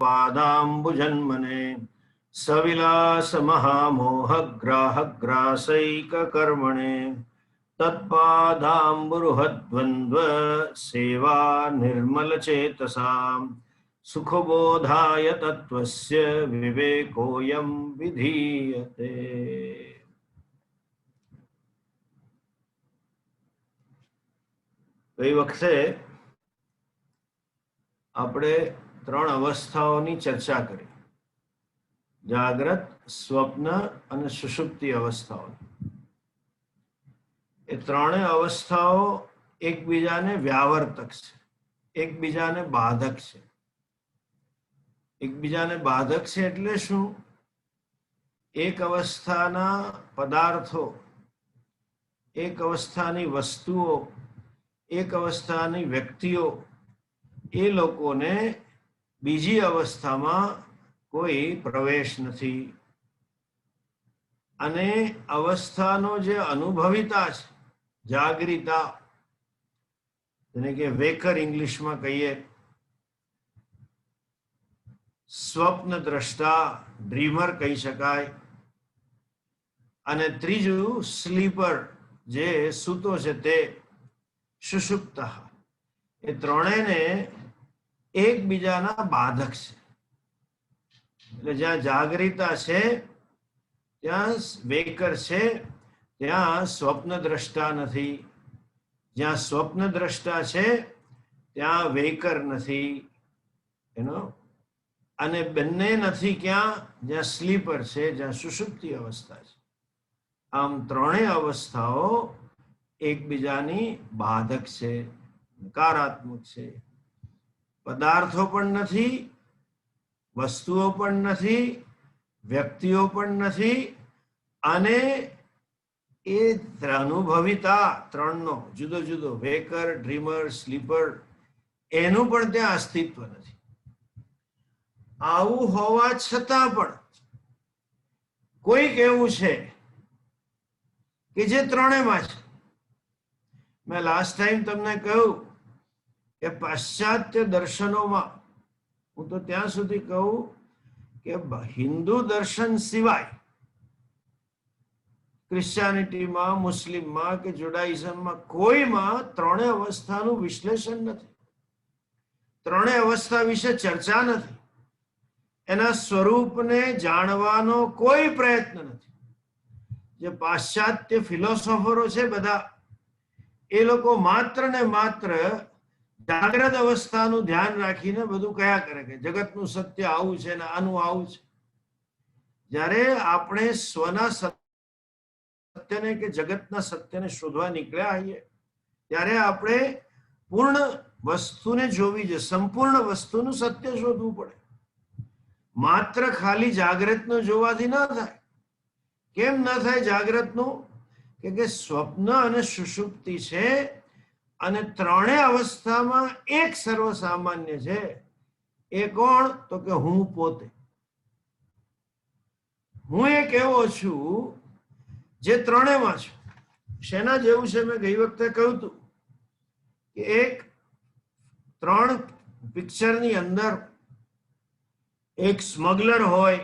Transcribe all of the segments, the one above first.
पादाम्बुजन्मने सविलास महामोह ग्राह ग्रासैक कर्मणे तत्पादाम्बुरुहद्वन्द्व सेवा निर्मल चेतसाम् सुखबोधाय तत्त्वस्य विवेकोऽयं विधीयते। गई वखते આપણે ત્રણ અવસ્થાઓની ચર્ચા કરી, જાગ્રત, સ્વપ્ન અને સુષુપ્તિ અવસ્થાઓ. એ ત્રણેય અવસ્થાઓ એકબીજાને વ્યાવર્તક છે, એકબીજાને બાધક છે. એકબીજાને બાધક છે એટલે શું? એક અવસ્થાના પદાર્થો, એક અવસ્થાની વસ્તુઓ, એક અવસ્થાની વ્યક્તિઓ, એ લોકોને બીજી અવસ્થામાં કોઈ પ્રવેશ નથી. અને અવસ્થાનો જે અનુભવિતા છે, જાગૃતા, જેને કે વેકર ઇંગ્લિશમાં કહીએ, સ્વપ્ન દ્રષ્ટા, ડ્રીમર કહી શકાય, અને ત્રીજું સ્લીપર, જે સૂતો છે તે સુષુપ્ત. એ ત્રણેયને એકબીજાના બાધક છે. એટલે જ્યાં જાગૃતા છે ત્યાં વેકર છે, ત્યાં સ્વપ્ન દ્રષ્ટા નથી. જ્યાં સ્વપ્ન દ્રષ્ટા છે ત્યાં વેકર નથી. અને બંને નથી ક્યાં? જ્યાં સ્લીપર છે, જ્યાં સુષુપ્તિ અવસ્થા છે. આમ ત્રણેય અવસ્થાઓ એકબીજાની બાધક છે, નકારાત્મક છે. પદાર્થો પણ નથી, વસ્તુઓ પણ નથી, વ્યક્તિઓ પણ નથી, અને એ અનુભવિતા ત્રણનો જુદો જુદો, વેકર, ડ્રીમર, સ્લીપર, એનું પણ ત્યાં અસ્તિત્વ નથી. આવું હોવા છતાં પણ કોઈક એવું છે કે જે ત્રણેયમાં છે. મેં લાસ્ટ ટાઈમ તમને કહ્યું કે પાશ્ચાત્ય દર્શનોમાં, હું તો ત્યાં સુધી કહું કે હિન્દુ દર્શન સિવાય ક્રિશ્ચિયાનિટીમાં, મુસ્લિમમાં કે જુડાઇઝમમાં કોઈમાં ત્રણેય અવસ્થાનું વિશ્લેષણ નથી. ત્રણેય અવસ્થા વિશે ચર્ચા નથી. એના સ્વરૂપને જાણવાનો કોઈ પ્રયત્ન નથી. જે પાશ્ચાત્ય ફિલોસોફરો છે બધા, એ લોકો માત્ર ને માત્ર જાગ્રત અવસ્થાનું ધ્યાન રાખીને બધું કયા કરે કે જગતનું સત્ય આવું છે ને આનું આવું છે. જ્યારે આપણે સ્વના સત્યને કે જગતના સત્યને શોધવા નીકળ્યા હોઈએ ત્યારે આપણે પૂર્ણ વસ્તુને જોવી છે, સંપૂર્ણ વસ્તુનું સત્ય શોધવું પડે. માત્ર ખાલી જાગ્રતનું જોવાથી ન થાય. કેમ ન થાય જાગ્રતનું? કે સ્વપ્ન અને સુષુપ્તિ છે, અને ત્રણેય અવસ્થામાં એક સર્વસામાન્ય છે. એ કોણ? તો કે હું પોતે. હું એક એવો છું જે ત્રણેયમાં છું. શેના જેવું છે? મેં ગઈ વખતે કહ્યું હતું કે એક ત્રણ પિક્ચરની અંદર એક સ્મગલર હોય,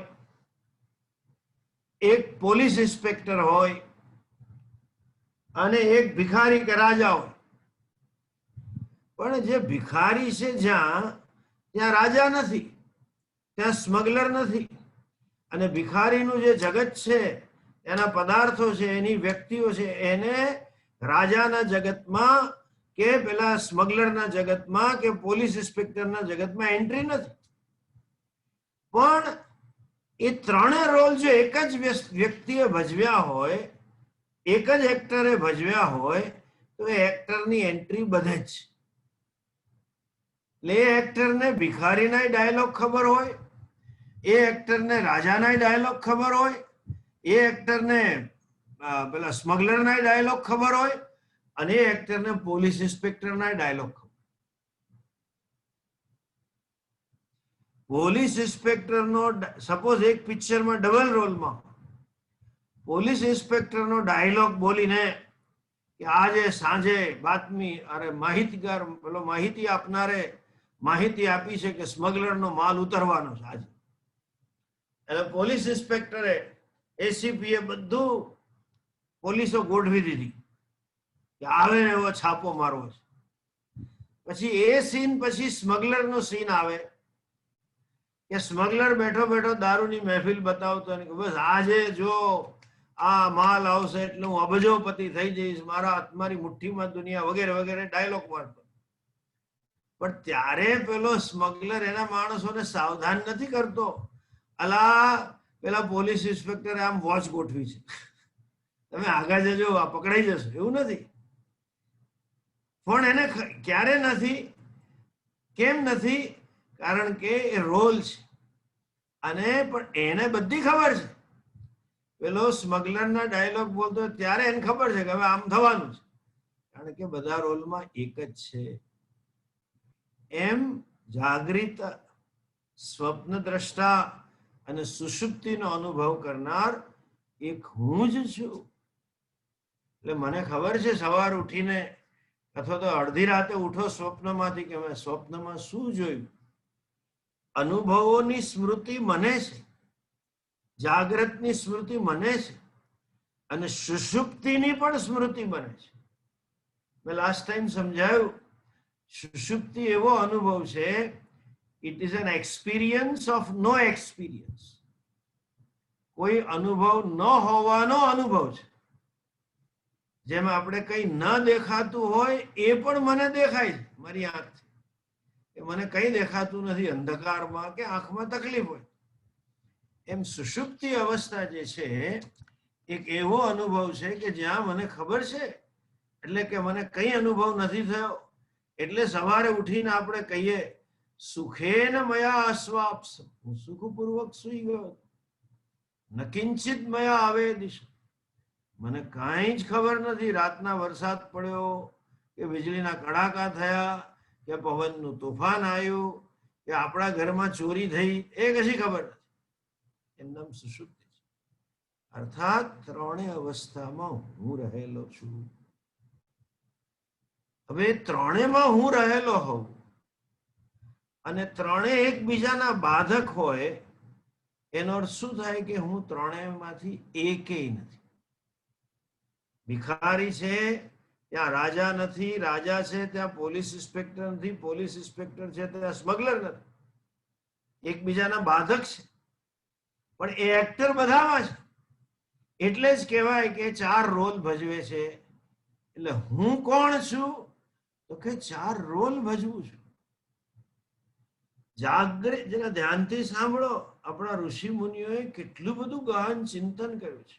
એક પોલીસ ઇન્સ્પેક્ટર હોય, અને એક ભિખારી કે રાજા હોય. પણ જે ભિખારી છે ત્યાં રાજા નથી, ત્યાં સ્મગલર નથી. અને ભિખારીનું જે જગત છે, એના પદાર્થો છે, એની વ્યક્તિઓ છે, એને રાજાના જગતમાં કે પેલા સ્મગલરના જગતમાં કે પોલીસ ઇન્સ્પેક્ટરના જગતમાં એન્ટ્રી નથી. પણ એ ત્રણેય રોલ જો એક જ વ્યક્તિએ ભજવ્યા હોય, એક જ એક્ટરે ભજવ્યા હોય, તો એ એક્ટરની એન્ટ્રી બધે જ. એટલે એ એક્ટરને ભિખારીના ડાયલોગ ખબર હોય, એ એક્ટરને રાજાના ડાયલોગ ખબર હોય, એ એક્ટરને પેલા સ્મગલરના ડાયલોગ ખબર હોય, અને એ એક્ટરને પોલીસ ઇન્સ્પેક્ટરના ડાયલોગ ખબર. પોલીસ ઇન્સ્પેક્ટરનો સપોઝ એક પિક્ચરમાં ડબલ રોલમાં પોલીસ ઇન્સ્પેક્ટરનો ડાયલોગ બોલીને કે આજે સાંજે બાતમી, અરે માહિતગાર, પેલો માહિતી આપનારે માહિતી આપી છે કે સ્મગલરનો માલ ઉતરવાનો છે આજે. એટલે પોલીસ ઇન્સ્પેક્ટરે, એસીપીએ બધું પોલીસો ગોઠવી દીધી કે આવે એવો છાપો મારવો છે. પછી એ સીન પછી સ્મગલરનો સીન આવે કે સ્મગલર બેઠો બેઠો દારૂની મહેફિલ બતાવતો કે બસ આજે જો આ માલ આવશે એટલે હું અબજોપતિ થઈ જઈશ, મારી મુઠ્ઠીમાં દુનિયા, વગેરે વગેરે ડાયલોગ મારતો. પણ ત્યારે પેલો સ્મગલર એના માણસોને સાવધાન નથી કરતો. અલા પેલા પોલીસ ઇન્સ્પેક્ટરે આમ વોચ ગોઠવી છે, તમે આગળ જજો, આ પકડાઈ જશો, એવું નથી. પણ એને ક્યારે નથી, કેમ નથી? કારણ કે એ રોલ છે. અને પણ એને બધી ખબર છે. પેલો સ્મગલરના ડાયલોગ બોલતો ત્યારે એને ખબર છે કે હવે આમ થવાનું છે, કારણ કે બધા રોલમાં એક જ છે. એમ જાગૃત, સ્વપ્ન દ્રષ્ટા અને સુષુપ્તિનો અનુભવ કરનાર એક હું જ છું. એટલે મને ખબર છે સવાર ઉઠીને અથવા તો અડધી રાતે ઉઠો સ્વપ્નમાંથી કે મેં સ્વપ્નમાં શું જોયું. અનુભવોની સ્મૃતિ મને છે, જાગ્રતની સ્મૃતિ મને છે, અને સુષુપ્તિની પણ સ્મૃતિ બને છે. મેં લાસ્ટ ટાઈમ સમજાયું, સુષુપ્તિ એવો અનુભવ છે, it is an experience of no experience. કોઈ અનુભવ ન હોવાનો અનુભવ છે. જેમ આપણે કઈ ન દેખાતું હોય એ પણ મને દેખાય છે મારી આંખથી, એ મને કઈ દેખાતું નથી અંધકારમાં કે આંખમાં તકલીફ હોય. એમ સુષુપ્તિ અવસ્થા જે છે એક એવો અનુભવ છે કે જ્યાં મને ખબર છે, એટલે કે મને કઈ અનુભવ નથી થયો. એટલે સવારે ઉઠીને આપણે કહીએ સુખેન મયા આસ્વાપ્સ, હું સુખપૂર્વક સુઈ ગયો, નકિંચિત મયા આવેદિશ, મને કાંઈ જ ખબર નથી રાતના વરસાદ પડ્યો કે વીજળીના કડાકા થયા કે પવનનું તોફાન આવ્યું કે આપણા ઘરમાં ચોરી થઈ, એ કશી ખબર નથી. એમ નામ સુષુપ્તિ છે. અર્થાત ત્રણેય અવસ્થામાં હું રહેલો છું. હવે ત્રણેયમાં હું રહેલો હોઉં અને ત્રણેય એકબીજાના બાધક હોય, એનો અર્થ શું થાય કે હું ત્રણેયમાંથી એકેય નથી. ભિખારી છે ત્યાં રાજા નથી, રાજા છે ત્યાં પોલીસ ઇન્સ્પેક્ટર નથી, પોલીસ ઇન્સ્પેક્ટર છે ત્યાં સ્મગલર નથી. એકબીજાના બાધક છે, પણ એ એક્ટર બધામાં છે. એટલે જ કહેવાય કે ચાર રોલ ભજવે છે. એટલે હું કોણ છું? તો કે ચાર રોલ ભજવું છું. જાગૃત, જેના ધ્યાનથી સાંભળો, આપણા ઋષિ મુનિઓએ કેટલું બધું ગહન ચિંતન કર્યું છે.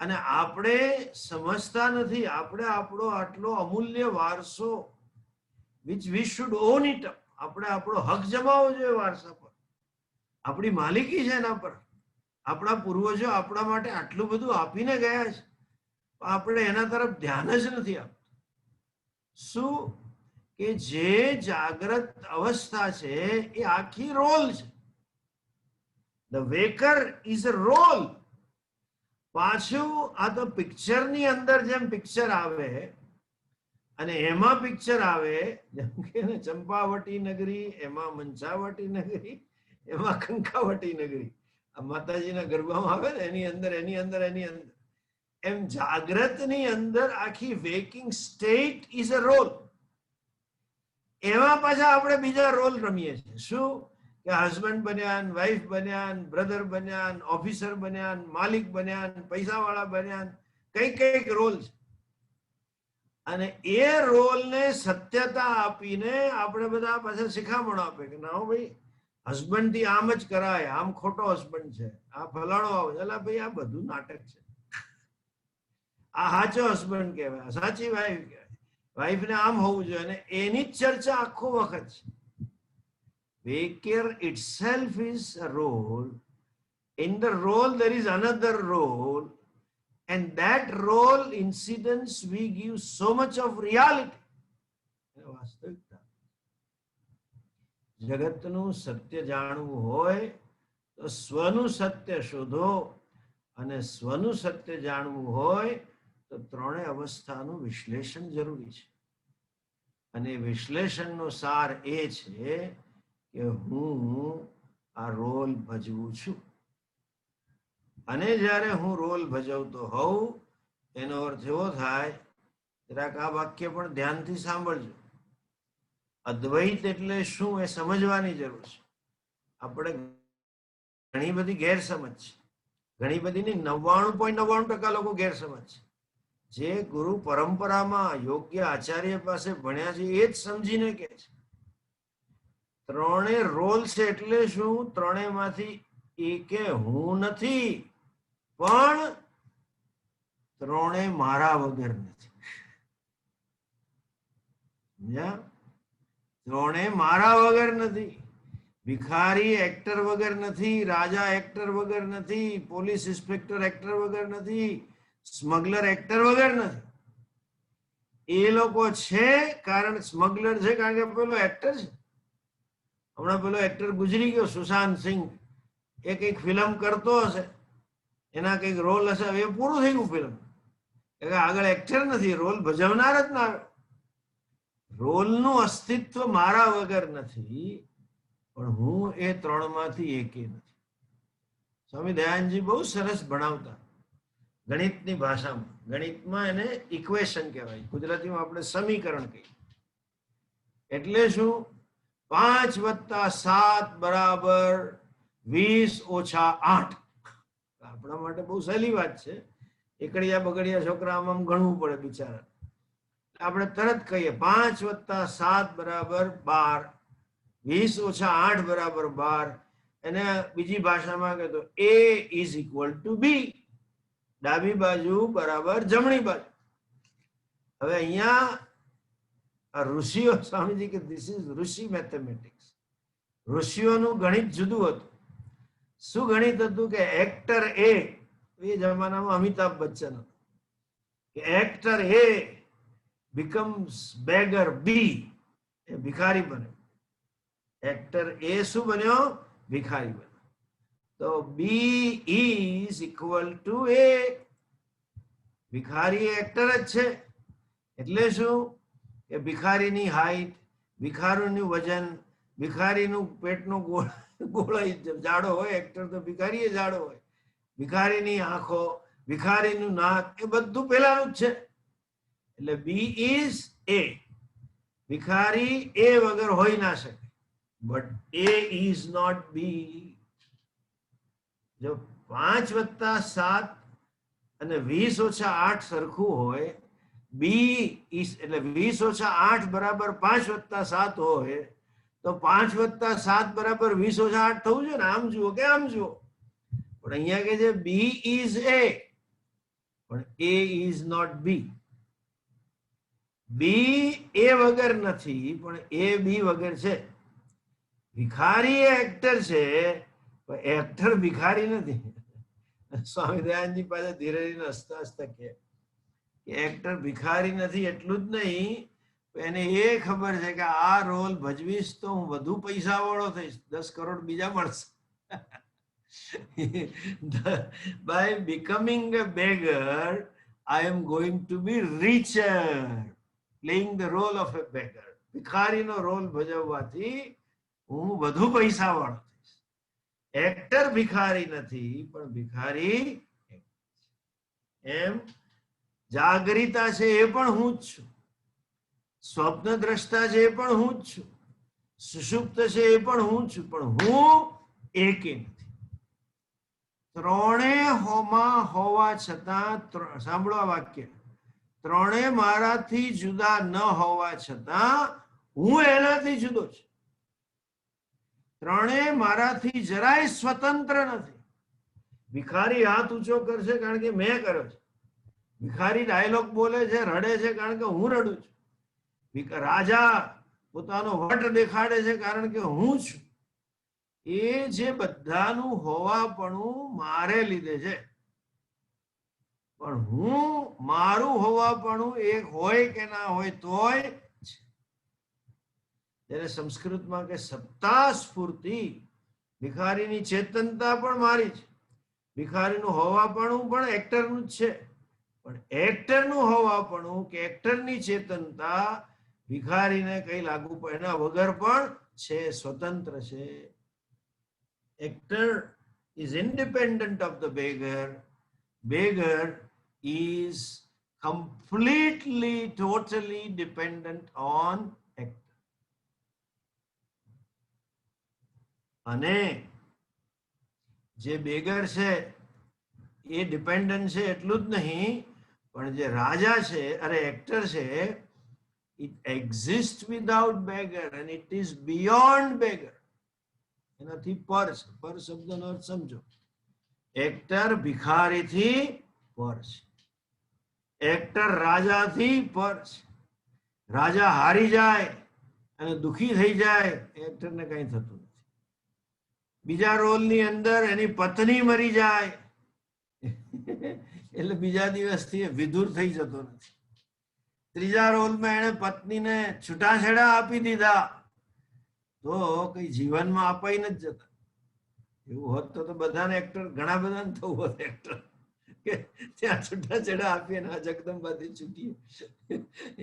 અને આપણે સમજતા નથી. આપણે આપણો આટલો અમૂલ્ય વારસો, which we should own it, આપણે આપણો હક જમાવવો જોઈએ વારસા પર. આપણી માલિકી છે એના પર. આપણા પૂર્વજો આપણા માટે આટલું બધું આપીને ગયા છે, આપણે એના તરફ ધ્યાન જ નથી આપતા. શું કે જે જાગ્રત અવસ્થા છે એ આખી રોલ છે. The waker is a role. પાછું આ તો પિક્ચરની અંદર જેમ પિક્ચર આવે, અને એમાં પિક્ચર આવે જેમ કે ચંપાવટી નગરી, એમાં મંચાવટી નગરી, એમાં કંકાવટી નગરી, આ માતાજીના ગરબામાં આવે ને એની અંદર એમ જાગ્રતની અંદર આખી વેકિંગ સ્ટેટ ઇઝ અ રોલ. એમાં પાછા આપણે બીજા રોલ રમીએ છીએ. શું કે હસબન્ડ બન્યા, વાઈફ બન્યા, બ્રધર બન્યા, ઓફિસર બન્યા, માલિક બન્યા, પૈસાવાળા બન્યા, કઈક રોલ છે. અને એ રોલને સત્યતા આપીને આપણે બધા પાછા શિખામણો આપે કે ના ભાઈ, હસબન્ડ થી આમ જ કરાય, આમ ખોટો હસબન્ડ છે, આ ફલાણો આવે. એટલે ભાઈ આ બધું નાટક છે. આ સાચો હસબન્ડ કહેવાય, સાચી વાઈફ કહેવાય. વાઈફને આમ હોવું જોઈએ, અને એની જ ચર્ચા આખો વખત છે. Waker itself is a role. In the role there is another role, and that role incidence we give so much of reality. વાસ્તવિકતા. જગતનું સત્ય જાણવું હોય તો સ્વનું સત્ય શોધો, અને સ્વનું સત્ય જાણવું હોય તો ત્રણેય અવસ્થાનું વિશ્લેષણ જરૂરી છે. અને વિશ્લેષણનો સાર એ છે કે હું આ રોલ ભજવું છું, અને જ્યારે હું રોલ ભજવતો હોઉં એનો અર્થ એવો થાય, જરાક આ વાક્ય પણ ધ્યાનથી સાંભળજો. અદ્વૈત એટલે શું એ સમજવાની જરૂર છે. આપણે ઘણી બધી ગેરસમજ છે, ઘણી બધી 99.99% લોકો ગેરસમજ છે. જે ગુરુ પરંપરામાં યોગ્ય આચાર્ય પાસે ભણ્યા છે એ જ સમજીને કે છે ત્રણે રોલ છે એટલે શું, ત્રણેયમાંથી એકે હું નથી, પણ ત્રણે મારા વગર નથી. ત્રણે મારા વગર નથી. ભિખારી એક્ટર વગર નથી, રાજા એક્ટર વગર નથી, પોલીસ ઇન્સ્પેક્ટર એક્ટર વગર નથી, સ્મગલર એક્ટર વગર નથી. એ લોકો છે કારણ સ્મગલર છે કારણ કે પેલો એક્ટર છે. હમણાં પેલો એક્ટર ગુજરી ગયો સુશાંત સિંહ, એ કઈક ફિલ્મ કરતો હશે, એના કઈક રોલ હશે, એ પૂરું થઈ ગયું ફિલ્મ. આગળ એક્ટર નથી, રોલ ભજવનાર જ ના. રોલનું અસ્તિત્વ મારા વગર નથી, પણ હું એ ત્રણમાંથી એકે નથી. સ્વામી દયાનંદજી બહુ સરસ ભણાવતા ગણિતની ભાષામાં. ગણિતમાં એને ઇક્વેશન કહેવાય, ગુજરાતીમાં આપણે સમીકરણ કહીએ. એટલે શું, 5 + 7 = 20 - 8. આપણા માટે બહુ સહેલી વાત છે. એકડિયા બગડિયા છોકરા આમ ગણવું પડે બિચારા. આપણે તરત કહીએ 5 + 7 = 12, 20 - 8 = 12. એને બીજી ભાષામાં કહે તો A = B, ડાબી બાજુ બરાબર જમણી બાજુ. હવે અહીંયા ઋષિઓ, સ્વામીજી કે ધીસ ઇઝ ઋષિ મેથેમેટિક્સ. ઋષિઓનું ગણિત જુદું હતું. શું ગણિત હતું કે એક્ટર એ જમાનામાં અમિતાભ બચ્ચન હતો, કે એક્ટર એ becomes beggar B, એ ભિખારી બન્યો. એક્ટર એ શું બન્યો, ભિખારી બન્યો. તો B = A. ભિખારી એક્ટર જ છે. એટલે શું કે ભિખારીની હાઈટ, ભિખારીનું વજન, ભિખારીનું પેટનો ગોળાઈ જાડો હોય, એક્ટર તો ભિખારી જાડો હોય, ભિખારીની આંખો, ભિખારીનું નાક, એ બધું પેલાનું જ છે. એટલે B is A. ભિખારી એ વગર હોઈ ના શકે, but A is not B. જો 5 + 7 અને 20 - 8 સરખું હોય, B is એટલે 20 - 8 = 5 + 7 હોય, તો 5 + 7 = 20 - 8 થવું જોઈએ ને. આમ જુઓ કે આમ જુઓ. પણ અહીંયા કે છે B is A, પણ A is not B. B A વગર નથી, પણ A B વગર છે. ભિખારી એક્ટર છે, પણ એક્ટર ભિખારી નથી. સ્વામી દયાનંદજી પાસે ધીરે ધીરે હસતા હસતા કે એક્ટર ભિખારી નથી એટલું જ નહીં, એને એ ખબર છે કે આ રોલ ભજવીશ તો હું વધુ પૈસા વાળો થઈશ, 10 કરોડ બીજા મળશે. By becoming a beggar, I am going to be richer, playing the role of a beggar. ભિખારીનો રોલ ભજવવાથી હું વધુ પૈસા વાળો થઈશ. એક્ટર ભિખારી નથી, પણ ભિખારી એમ. જાગરિતા છે એ પણ હું જ છું, સ્વપ્ન દ્રષ્ટા છે એ પણ હું જ છું, સુષુપ્ત છે એ પણ હું છું, પણ હું એકે નથી. ત્રણે હોવા છતાં, સાંભળો આ વાક્ય, ત્રણે મારાથી જુદા ન હોવા છતાં હું એનાથી જુદો છું. ત્રણે મારાથી જરાય સ્વતંત્ર નથી. ભિખારી હાથ ઊંચો કરશે કારણ કે મેં કર્યો છે. ભિખારી ડાયલોગ બોલે છે, રડે છે કારણ કે હું રડું છું. રાજા પોતાનો વટ દેખાડે છે કારણ કે હું છું. એ જે બધાનું હોવાપણું મારે લીધે છે, પણ હું મારું હોવાપણું એક હોય કે ના હોય તોય. જ્યારે સંસ્કૃતમાં કે સત્તા સ્ફૂર્તિ, ભિખારીની ચેતનતા પણ મારી છે, ભિખારીનું હોવાપણું પણ એક્ટરનું જ છે, પણ એક્ટરનું હોવાપણું કે એક્ટરની ચેતનતા ભિખારીને કઈ લાગુ પડે એના વગર પણ છે, સ્વતંત્ર છે. Actor is independent of the beggar. Beggar is completely, totally dependent on actor. અને જે બેગર છે એ ડિપેન્ડન્ટ છે એટલું જ નહીં, પણ જે રાજા છે અરે એક્ટર છે, it exists without beggar and it is beyond beggar. એનાથી પર છે. પર શબ્દનો અર્થ સમજો. એક્ટર ભિખારીથી પર છે, એક્ટર રાજાથી પર છે. રાજા હારી જાય અને દુખી થઈ જાય, એક્ટરને કંઈ થતું નથી. બીજા રોલની અંદર એની પત્ની મરી જાય એટલે બીજા દિવસથી વિધુર થઈ જતો નથી. ત્રીજા રોલમાં એને પત્નીને છૂટાછેડા આપી દીધા તો કઈ જીવનમાં અપાઈ નથી જતા. એવું હોત તો બધાને એક્ટર, ઘણા બધાને થવું હોત એક્ટર કે ત્યાં છૂટાછેડા આપીએ ને આ જગદંબાથી છૂટીએ.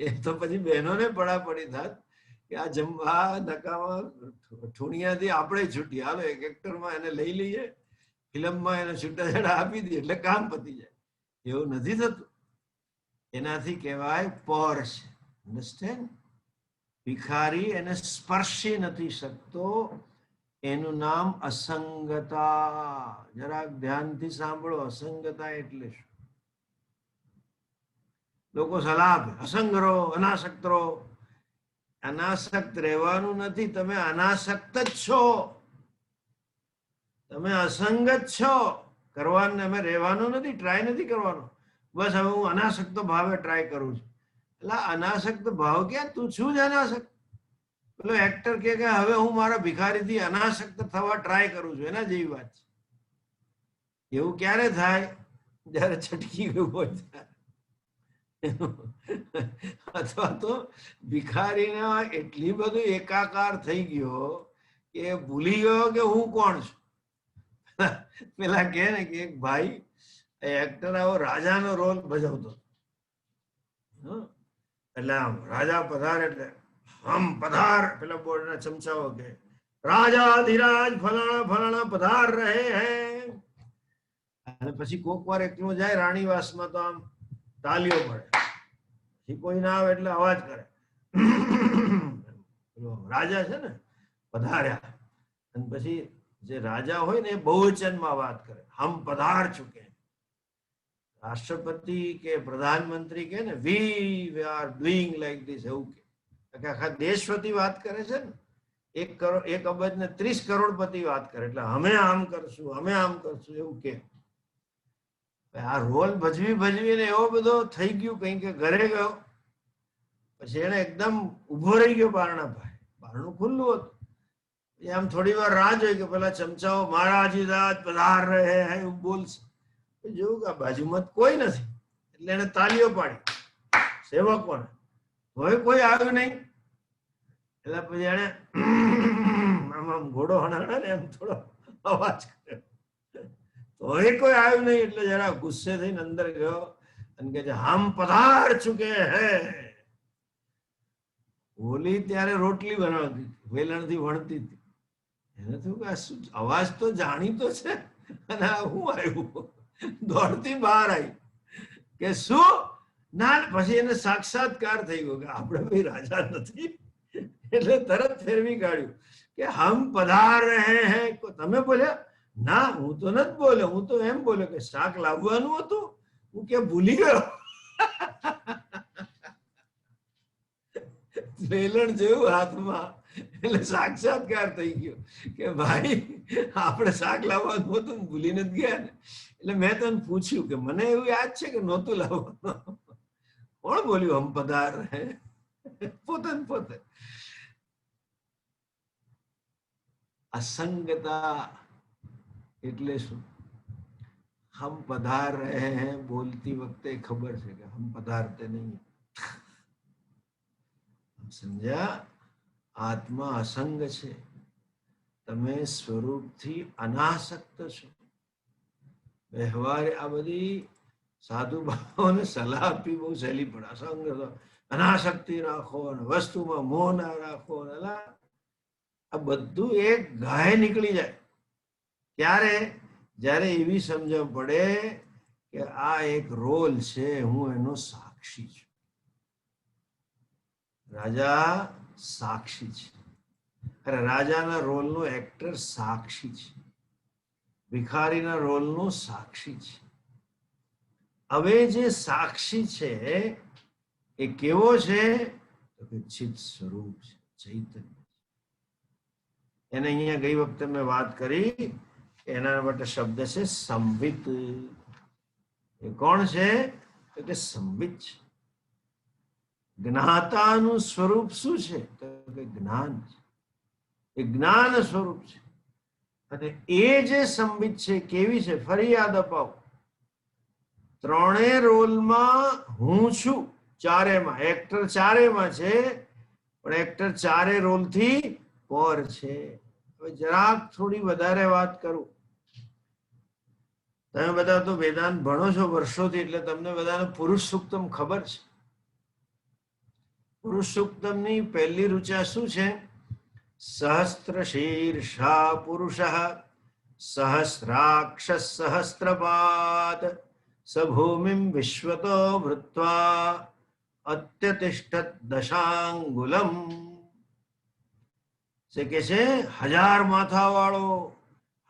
એ તો પછી બહેનોને પડાપડી થાત કે આ જમવા નકામા ઠુણિયાથી આપણે છૂટીએ, હાલો એક એક્ટરમાં એને લઈ લઈએ, ફિલ્મમાં એને છૂટાછેડા આપી દઈએ એટલે કામ પતી જાય. એવું નથી થતું. એનાથી કહેવાય પર છે. અન્ડરસ્ટેન્ડ? ભિખારી એને સ્પર્શી નથી શકતો, એનું નામ અસંગતા. જરાક ધ્યાનથી સાંભળો, અસંગતા એટલે શું? લોકો સલાહ આપે અસંગ રહો, અનાસક્ત રહો. અનાસક્ત રહેવાનું નથી, તમે અનાસક્ત જ છો, તમે અસંગ જ છો. કરવાનું અમે રહેવાનું નથી, ટ્રાય નથી કરવાનો. બસ હવે હું અનાસક્ત ભાવે ટ્રાય કરું છું. એટલે અનાસક્ત ભાવ ક્યાં? તું છું જ અનાસક્ત. પેલો એક્ટર કે હવે હું મારા ભિખારીથી અનાસક્ત થવા ટ્રાય કરું છું, એના જેવી વાત છે. એવું ક્યારે થાય? જયારે છટકી ગયું હોય ત્યારે. અથવા તો ભિખારીને એટલી બધું એકાકાર થઈ ગયો કે ભૂલી ગયો કે હું કોણ છું. પેલા કે ને કે એક ભાઈ એક્ટર આવો રાજાનો રોલ ભજવતો, એટલે આમ રાજા પધાર એટલે હમ પધાર, પેલા બોર્ડના ચમચાઓ કે રાજા ધીરાજ ફલાણા ફલાણા પધાર રહે હે. અને પછી કોક વાર એકલું જાય રાણીવાસમાં તો આમ તાલીઓ પડે, પછી કોઈ ના આવે એટલે અવાજ કરે રાજા છે ને પધાર્યા. અને પછી જે રાજા હોય ને એ બહુવચનમાં વાત કરે, હમ પધાર ચુકે. રાષ્ટ્રપતિ કે પ્રધાનમંત્રી કે ને we are doing like this, એવું કે આખા દેશ વતી વાત કરે છે ને. 1 અબજ ને 30 કરોડપતિ વાત કરે એટલે અમે આમ કરશું, અમે આમ કરશું એવું કે. આ રોલ ભજવીને એવો બધો થઈ ગયું કઈ કે ઘરે ગયો પછી એને એકદમ ઉભો રહી ગયો બારણા ભાઈ, બારણું ખુલ્લું હતું. આમ થોડી વાર રાહ જોઈ કે પેલા ચમચાઓ મહારાજી રાજ પધાર રહે હે એવું બોલશે. જોયું કે બાજુમાં કોઈ નથી એટલે એને તાલીઓ પાડી સેવકોને, હવે કોઈ આવ્યું નહીં. એટલે પછી એને આમ ઘોડો હણાડે ને એમ થોડો અવાજ કર્યો, તો હવે કોઈ આવ્યું નહીં એટલે જરા ગુસ્સે થઈને અંદર ગયો અને કે છે હમ પધાર ચુકે હે. હોલી ત્યારે રોટલી બનાવતી હતી, વેલણથી વણતી હતી. એને થયું કે અવાજ તો જાણીતો છે અને આ હું આવ્યું, દોડતી બહાર આવી કે શું ના. પછી એને સાક્ષાત્કાર થઈ ગયો કે આપણે ભાઈ રાજા નથી, એટલે તરત ફેરવી કાઢ્યું કે હમ પધાર રહે હે. તમે બોલ્યા? ના હું તો નથી બોલ્યો, હું તો એમ બોલ્યો કે શાક લાવવાનું હતું, હું કે ભૂલી ગયો. વેલણ જેવું હાથમાં, એટલે સાક્ષાત્કાર થઈ ગયો કે ભાઈ આપણે શાક લાવવાનું હતું ને ભૂલીને જ ગયા ને. એટલે મેં તને પૂછ્યું કે મને એવું યાદ છે કે નહોતું લાવવાનું. કોણ બોલ્યું હમ પધાર રહે? પોતે ને પોતે. અસંગતા એટલે શું? હમ પધાર રહે હૈ બોલતી વખતે ખબર છે કે હમ પધારતે નહીં. સમજ્યા? આત્મા અસંગ છે, તમે સ્વરૂપથી અનાસક્ત છો. વ્યવહારે આ બધી સાધુ બાબાઓને સલાહ આપવી બહુ સહેલી પડે. અસંગ અનાસક્તિ રાખો અને વસ્તુમાં મોહ ના રાખો. આ બધું એક ગાય નીકળી જાય ત્યારે, જ્યારે એવી સમજણ પડે કે આ એક રોલ છે, હું એનો સાક્ષી છું. રાજા સાક્ષી છે. અરે રાજાના રોલનો એક્ટર સાક્ષી છે, ભિખારીના રોલનો સાક્ષી છે. હવે જે સાક્ષી છે એ કેવો છે? તો કે ચિત્ત સ્વરૂપ છે, ચૈતન્ય. એને અહીંયા ગઈ વખતે મેં વાત કરી કે એના માટે શબ્દ છે સંવિત. એ કોણ છે? તો કે સંવિત છે. જ્ઞાતાનું સ્વરૂપ શું છે? તો કે જ્ઞાન છે. એ જ્ઞાન સ્વરૂપ છે. અને એ જે સંવિત છે કેવી છે? ફરી યાદ અપાવો. ત્રણેય રોલમાં હું છું, ચારેમાં. એક્ટર ચારેમાં છે, પણ એક્ટર ચારે રોલથી પર છે. હવે જરાક થોડી વધારે વાત કરું. તમે બધા તો વેદાંત ભણો છો વર્ષોથી, એટલે તમને બધાને પુરુષ સૂક્તમ ખબર છે. પુરુષ સૂક્તમની પહેલી ઋચા શું છે? સહસ્ત્ર શીર્ષા પુરુષ સહસ્રાક્ષ સહસ્રપાદ સભૂમિમ વિશ્વતો વૃત્વા અત્યતિષ્ઠત દશાંગુલમ. કે છે 1000 માથા વાળો,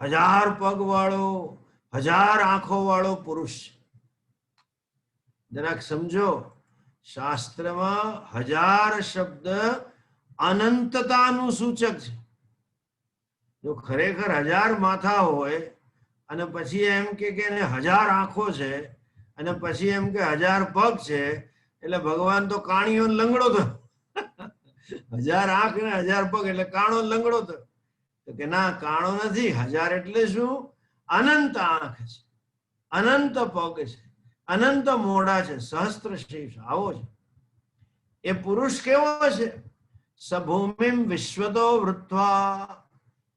1000 પગ વાળો, 1000 આંખો વાળો પુરુષ. જરાક સમજો, શાસ્ત્રમાં 1000 શબ્દ અનંતતાનું સૂચક છે. જો ખરેખર 1000 માથા હોય અને પછી એમ કે એને 1000 આંખો છે અને પછી એમ કે 1000 પગ છે, એટલે ભગવાન તો કાણીઓ લંગડો થયો. 1000 આંખ ને 1000 પગ એટલે કાણો લંગડો થયો. તો કે ના, કાણો નથી. 1000 એટલે શું? અનંત આંખ છે, અનંત પગ છે, અનંત મોઢા છે, સહસ્ત્ર શીર્ષ. આવો છે એ પુરુષ. કેવો છે? સભૂમિમ વિશ્વતો વૃત્વા.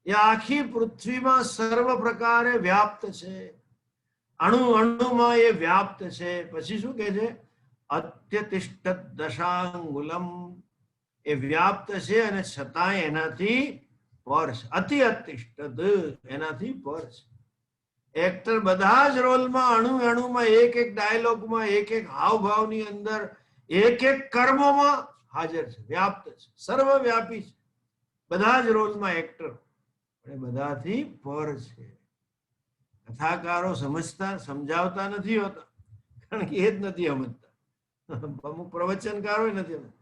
એ આખી પૃથ્વીમાં સર્વ પ્રકારે વ્યાપ્ત છે, અણુ અણુમાં એ વ્યાપ્ત છે. પછી શું કે છે? અત્યતિષ્ઠત દશાંગુલમ. એ વ્યાપ્ત છે અને છતાંય એનાથી પર છે. અતિ અતિષ્ઠત, એનાથી પર છે. એક્ટર બધા જ રોલમાં, અણુ અણુમાં, એક એક ડાયલોગમાં, એક એક હાવભાવની અંદર, એક એક કર્મોમાં હાજર છે, વ્યાપ્ત છે, સર્વવ્યાપી છે. બધા જ રોલમાં એક્ટર, પણ બધાથી પર છે. કથાકારો સમજાવતા નથી હોતા, કારણ કે એ જ નથી સમજતા. અમુક પ્રવચનકારો નથી સમજતા.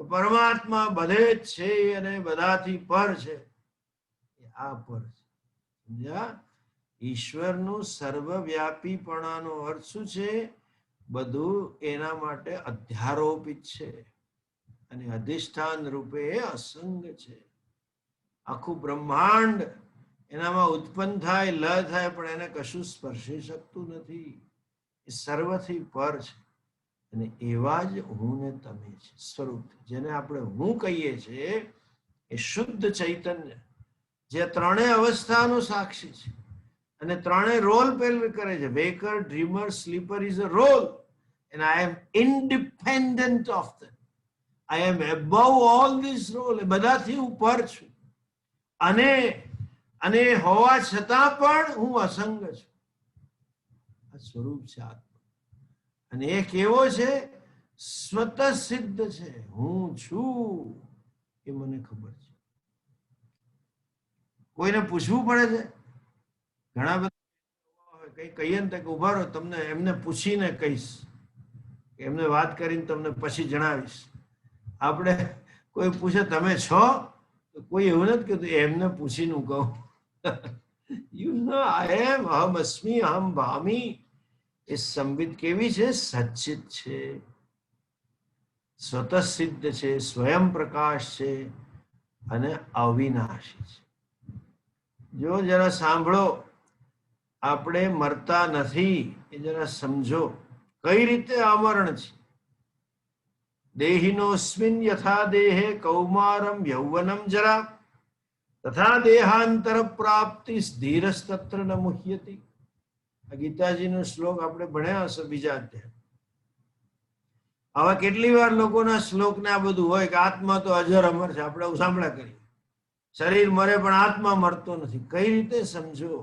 પરમાત્મા બધે જ છે અને બધાથી પર છે. આ પર છે, સમજ્યા? ઈશ્વરનું સર્વવ્યાપીપણાનો અર્થ શું છે? બધું એના માટે અધ્યારોપિત છે અને અધિષ્ઠાન રૂપે અસંગ છે. આખું બ્રહ્માંડ એનામાં ઉત્પન્ન થાય, લય થાય, પણ એને કશું સ્પર્શી શકતું નથી. એ સર્વથી પર છે. અને એવા જ હું ને તમે છે સ્વરૂપ, જેને આપણે હું કહીએ છીએ. એ શુદ્ધ ચૈતન્ય, જે ત્રણેય અવસ્થાનો સાક્ષી છે અને ત્રણેય રોલ પ્લે કરે છે. Waker, dreamer, sleeper is a role, and I am independent of them. I am above all this role. એ બધાથી હું પર છું અને હોવા છતાં પણ હું અસંગ છું. આ સ્વરૂપ છે આત્મા. અને એ કેવો છે? સ્વતઃ સિદ્ધ છે. હું છું એ મને ખબર છે. કોઈને પૂછવું પડે છે? ઘણા બધા કઈ કહીએ ને કે ઉભા રહો, તમને એમને પૂછીને કહીશ, એમને વાત કરીને તમને પછી જણાવીશ. આપણે કોઈ પૂછે તમે છો, કોઈ એવું નથી કીધું, એમને પૂછીને હું કહું. યુ નો આઈ એમ, અહમ અસ્મિ, અહમ ભામી. એ સંબિત કેવી છે? સચ્ચિત છે, સ્વતઃ સિદ્ધ છે, સ્વયં પ્રકાશ છે અને અવિનાશી છે. જો જરા સાંભળો, આપણે મરતા નથી એ જરા સમજો. કઈ રીતે અમરણ છે? દેહિનોસ્મિન યથા દેહે કૌમારમ યૌવનમ જરા તથા દેહાંતર પ્રાપ્તિ ધીરસ્તત્ર ન મુહ્યતિ. આ ગીતાજીનો શ્લોક આપણે ભણ્યા હશે બીજા અધ્યાય. આવા કેટલી વાર લોકોના શ્લોક ને આ બધું હોય કે આત્મા તો અજર અમર છે, આપણે એવું સાંભળ્યા કરીએ. શરીર મરે પણ આત્મા મરતો નથી. કઈ રીતે સમજો?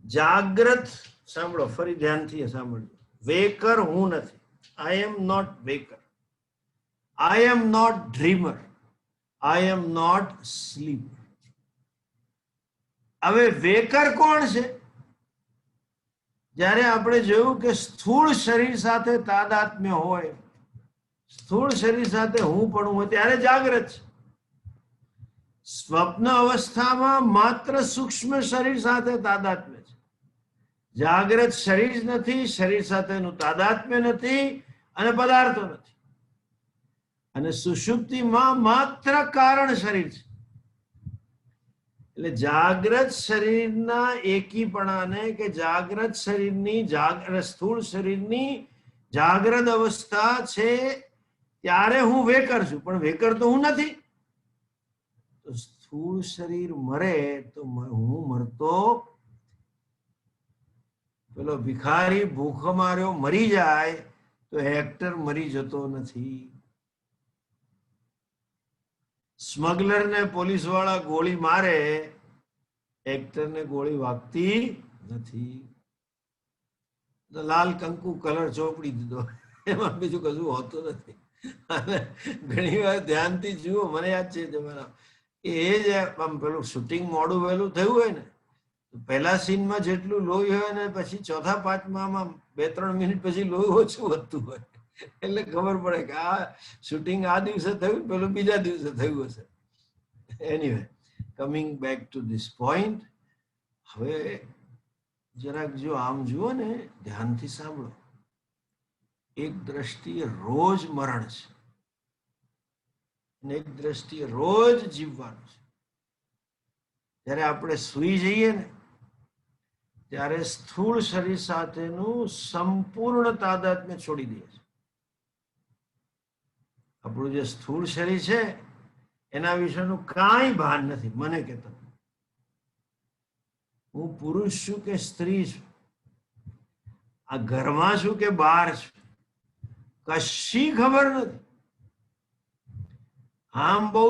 જાગ્રત, સાંભળો ફરી ધ્યાનથી સાંભળજો. વેકર હું નથી. I am not waker. I am not dreamer. I am not sleep. હવે વેકર કોણ છે? જ્યારે આપણે જોયું કે સ્થૂળ શરીર સાથે તાદાત્મ્ય હોય, સ્થૂળ શરીર સાથે હું પણ હોય, ત્યારે જાગ્રત છે. સ્વપ્ન અવસ્થામાં માત્ર સૂક્ષ્મ શરીર સાથે તાદાત્મ્ય છે. જાગ્રત શરીર જ નથી, શરીર સાથેનું તાદાત્મ્ય નથી અને પદાર્થો નથી. અને સુષુપ્તિમાં માત્ર કારણ શરીર છે. એટલે જાગ્રત શરીરના એકીપણાને કે જાગ્રત શરીરની સ્થૂળ શરીરની જાગ્રત અવસ્થા છે ત્યારે હું વેકર છું, પણ વેકર તો હું નથી. તો સ્થૂળ શરીર મરે તો હું મરતો. પેલો ભિખારી ભૂખ માર્યો મરી જાય તો એક્ટર મરી જતો નથી. સ્મગલર ને પોલીસ વાળા ગોળી મારે, એક્ટર ને ગોળી વાગતી નથી. લાલ કંકુ કલર ચોપડી દીધો, એમાં બીજું કશું હોતું નથી. અને ઘણી વાર ધ્યાનથી જુઓ, મને યાદ છે જમાના એ જ આમ પેલું શૂટિંગ મોડું વહેલું થયું હોય ને, પહેલા સીનમાં જેટલું લોહી હોય ને પછી ચોથા પાંચમાં 2-3 મિનિટ પછી લોહી ઓછું વધતું હોય. એટલે ખબર પડે કે આ શૂટિંગ આ દિવસે થયું, પેલું બીજા દિવસે થયું હશે. Anyway, coming back to this point. હવે જરાક જો આમ જુઓ ને, ધ્યાનથી સાંભળો. એક દ્રષ્ટિએ રોજ મરણ છે અને એક દ્રષ્ટિએ રોજ જીવવાનું છે. જ્યારે આપણે સૂઈ જઈએ ને ત્યારે સ્થૂળ શરીર સાથેનું સંપૂર્ણ તાદાત્મ્ય છોડી દઈએ છીએ. આપણું જે સ્થૂળ શરીર છે એના વિશેનું કાંઈ ભાન નથી મને કે તમને. હું પુરુષ છું કે સ્ત્રી છું, આ ઘરમાં છું કે બહાર છું, કશી ખબર નથી. આમ બહુ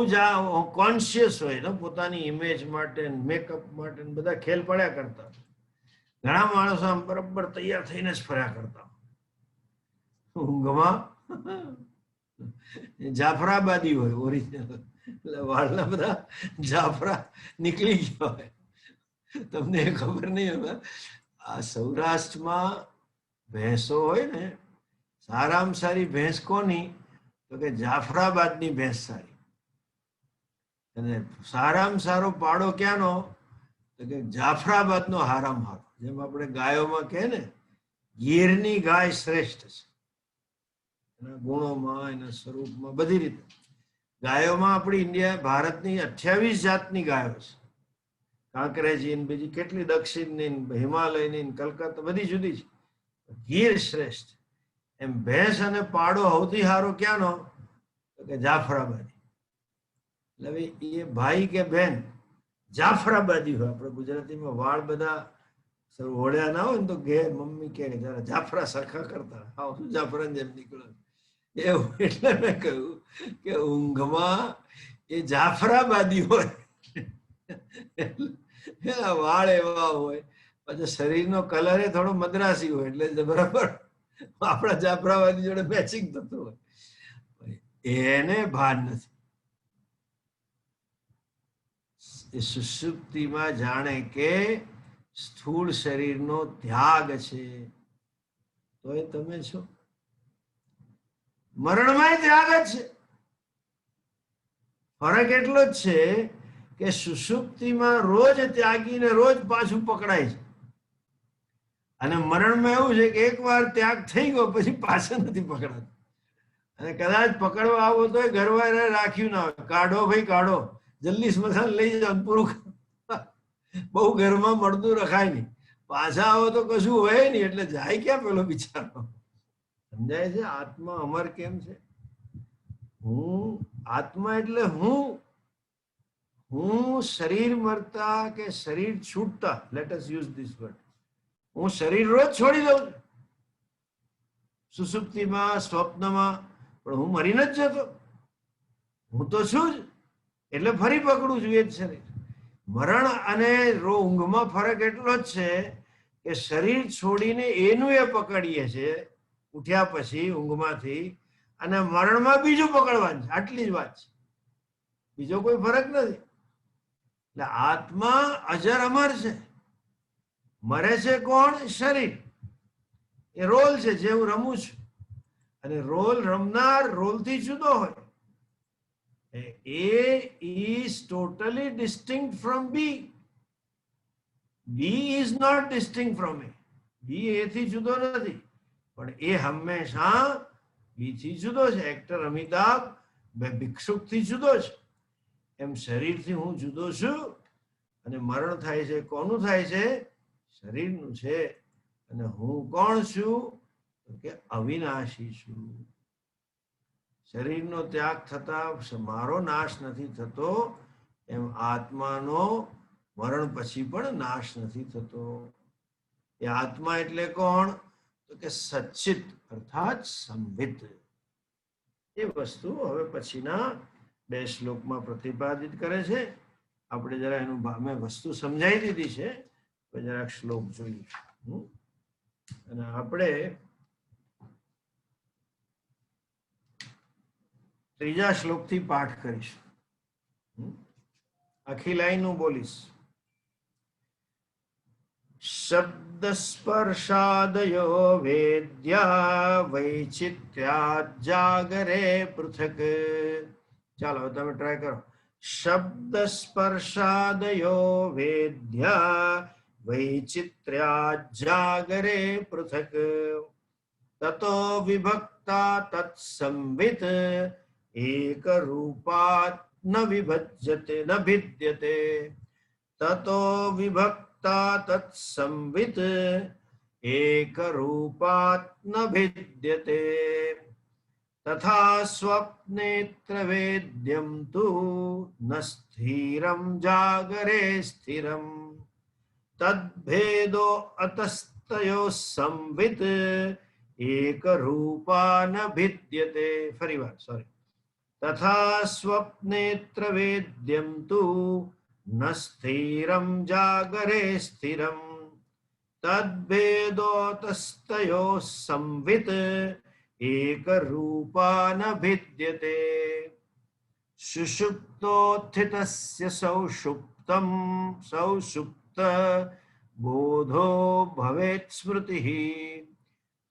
કોન્શિયસ હોય ને પોતાની ઇમેજ માટે, મેકઅપ માટે બધા ખેલ પડ્યા કરતા. ઘણા માણસો આમ બરાબર તૈયાર થઈને જ ફર્યા કરતા. ઊંઘમાં જાફરાબાદી હોય ઓરિજિનલ, એટલે વાળના બધા જાફરા નીકળી ગયા હોય. તમને ખબર નહીં હવે, આ સૌરાષ્ટ્રમાં ભેંસો હોય ને, સારામાં સારી ભેંસ કોની? તો કે જાફરાબાદની ભેંસ સારી. અને સારામાં સારો પાડો ક્યાંનો? તો કે જાફરાબાદનો હારામાં હારો. જેમ આપણે ગાયોમાં કહે ને, ગીરની ગાય શ્રેષ્ઠ છે એના ગુણોમાં, એના સ્વરૂપમાં, બધી રીતે. ગાયોમાં આપણી ઇન્ડિયા ભારતની 28 જાતની ગાયો છે. કાંકરેજી બીજી કેટલી, દક્ષિણની, હિમાલયની, કલકત્તા, બધી જુદી છે. ગીર શ્રેષ્ઠ. એમ ભેંસ અને પાડો સૌથી સારો ક્યાંનો? તો કે જાફરાબાદી. એટલે એ ભાઈ કે બેન જાફરાબાદી હોય. આપણે ગુજરાતીમાં વાળ બધા ઓળ્યા ના હોય ને તો ઘેર મમ્મી કે જરા જાફરા સરખા કરતા, હા શું જાફરા જેમ નીકળે એવું. એટલે મેં કહ્યું કે ઊંઘમાં એ જાફરાબાદી હોય, વાળ એવા હોય, પછી શરીરનો કલર એ થોડો મદ્રાસી હોય, એટલે બરાબર આપણા જાફરાબાદી જોડે મેચિંગ થતું હોય. એને ભાન નથી. એ સુષુપ્તિમાં જાણે કે સ્થૂળ શરીરનો ત્યાગ છે. તો એ તમે છો. મરણમાં ત્યાગ જ છે. ફરક એટલો જ છે કે સુષુપ્તિમાં રોજ ત્યાગીને રોજ પાછું પકડાય છે, અને મરણમાં એવું છે કે એકવાર ત્યાગ થઈ ગયો પછી પાછો નથી પકડાતો. અને કદાચ પકડવા આવો તો ઘરવાળા રાખ્યું ના હોય, કાઢો ભાઈ કાઢો, જલ્દી સ્મશાન લઈ જાઓ, પૂરું. બહુ ઘરમાં મળતું રખાય નહીં. પાછા આવો તો કશું હોય નહીં, એટલે જાય ક્યાં પેલો બિચારો? સમજાય છે આત્મા અમર કેમ છે? હું આત્મા એટલે હું શરીર મરતા કે શરીર છૂટતા, let us use this word, હું શરીર રોજ છોડી દઉં છું. સુષુપ્તિમાં, સ્વપ્નમાં, પણ હું મરી નથી જતો, હું તો છું જ, એટલે ફરી પકડું છું એ જ શરીર. મરણ અને ઊંઘમાં ફરક એટલો જ છે કે શરીર છોડીને એનું એ પકડીએ છે ઉઠ્યા પછી ઊંઘમાંથી, અને મરણમાં બીજું પકડવાનું છે. આટલી જ વાત છે, બીજો કોઈ ફરક નથી. એટલે આત્મા અજર અમર છે. મરે છે કોણ? શરીર. એ રોલ છે જે હું રમું છું, અને રોલ રમનાર રોલથી જુદો હોય. A is totally distinct from B. B is not distinct from A. B એથી જુદો નથી, પણ એ હંમેશા બી થી જુદો છે. એક્ટર અમિતાભ ભિક્ષુકથી જુદો છે, એમ શરીરથી હું જુદો છું. અને મરણ થાય છે કોનું થાય છે? શરીરનું છે. અને હું કોણ છું? કે અવિનાશી છું. શરીરનો ત્યાગ થતા મારો નાશ નથી થતો, એમ આત્માનો મરણ પછી પણ નાશ નથી થતો. એ આત્મા એટલે કોણ? તો કે સચ્ચિત અર્થાત સંવિત. એ વસ્તુ હવે પછીના 2 શ્લોકમાં પ્રતિપાદિત કરે છે. આપણે જરા એનું મેં વસ્તુ સમજાવી દીધી છે, જરાક શ્લોક જોઈએ. અને આપણે 3જા શ્લોકથી પાઠ કરીશું. આખી લાઈન હું બોલીશ. શબ્દ સ્પર્શાદયો વેદ્યા વૈચિત્ર્યાદ જાગરે પૃથક. ચાલો તમે ટ્રાય કરો. શબ્દ સ્પર્શાદયો વેદ્યા વૈચિત્ર્યાદ જાગરે પૃથક તતો વિભક્તા તત્સંવિત એક રૂપાત ન વિભજ્યતે ન ભિદ્યતે. તતો વિભક્તા તત્સંવિત એક રૂપાત ન ભિદ્યતે. તથા સ્વપ્નેત્ર વેદ્યમ તુ ન સ્થિરમ જાગરે સ્થિરમ. તદ્ભેદો અતસ્તયો સંવિત એક રૂપા ન ભિદ્યતે. ફરી વાર, સોરી. તથા સ્વપ્નેત્ર વેદ્યમ તુ ન સ્થિરમ જાગરે સ્થિરમ. તદ્ભેદોતસ્તયો સંવિત એક રૂપા ન ભિદ્યતે. સુષુપ્તોત્થિતસ્ય સૌષુપ્તમ સૌષુપ્ત બોધો ભવેત સ્મૃતિઃ.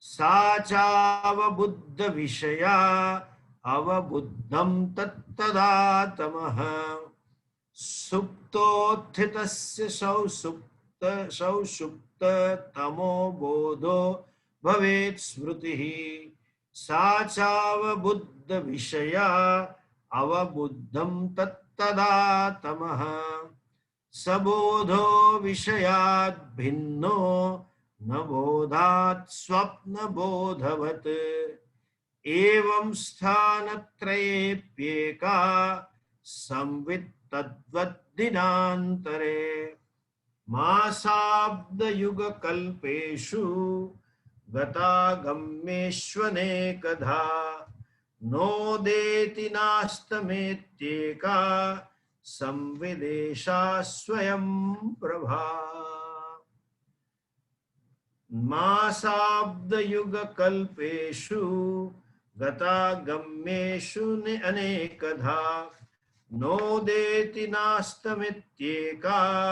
સા ચાવબુદ્ધ વિષયા અવબુદ્ધમ તત્તદાતમઃ. સુપ્તોત્થિતસ્ય સૌષુપ્ત તમો બોધો ભવેત સ્મૃતિઃ. સા ચાવબુદ્ધ વિષયા અવબુદ્ધમ તત્તદાતમઃ. સબોધો વિષયાદ ભિન્નો ન બોધાત સ્વપ્ન બોધવત. એવં સ્થાનત્રયેપ્યેકા સંવિત તદ્વદ દિનાંતરે. માસાબ્દયુગ કલ્પેષુ ગતાગમ્યેષ્વનેકધા. નોદેતિ નાસ્તમેત્યેકા સંવિદેશા સ્વયં પ્રભા. માસાબ્દયુગ કલ્પેષુ ગતાગમ્યેષુ અનેકધા. નોદેતિ નાસ્તમેત્યેકા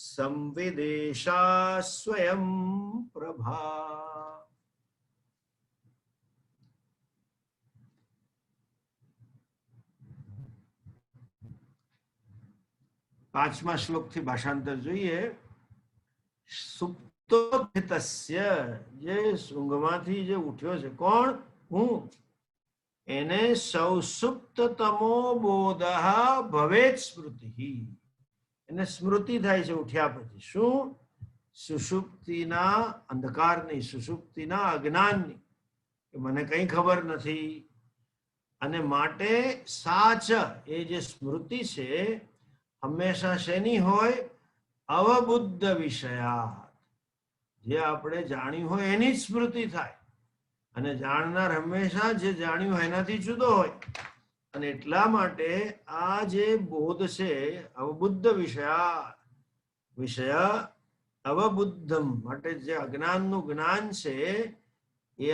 સંવિદેશા સ્વયં પ્રભા. 5મા શ્લોકથી ભાષાંતર જોઈએ. સુપ્તોત્થિતસ્ય, જે ઊંઘમાંથી જે ઉઠ્યો છે, કોણ? હું. એને સૌસુપ્તતમો બોધઃ ભવેત સ્મૃતિઃ. એને સ્મૃતિ થાય છે ઉઠ્યા પછી. શું? સુષુપ્તિના અંધકારની, સુષુપ્તિના અજ્ઞાનની, કે મને કંઈ ખબર નથી. અને માટે સાચ, એ જે સ્મૃતિ છે હંમેશા શેની હોય? અવબુદ્ધ વિષયા, જે આપણે જાણ્યું હોય એની જ સ્મૃતિ થાય. અને જાણનાર હંમેશા જે જાણ્યું હોય એનાથી જુદો હોય. અને એટલા માટે આ જે બોધ છે, અવબુદ્ધ વિષય અવબુદ્ધમ, માટે જે અજ્ઞાનનું જ્ઞાન છે એ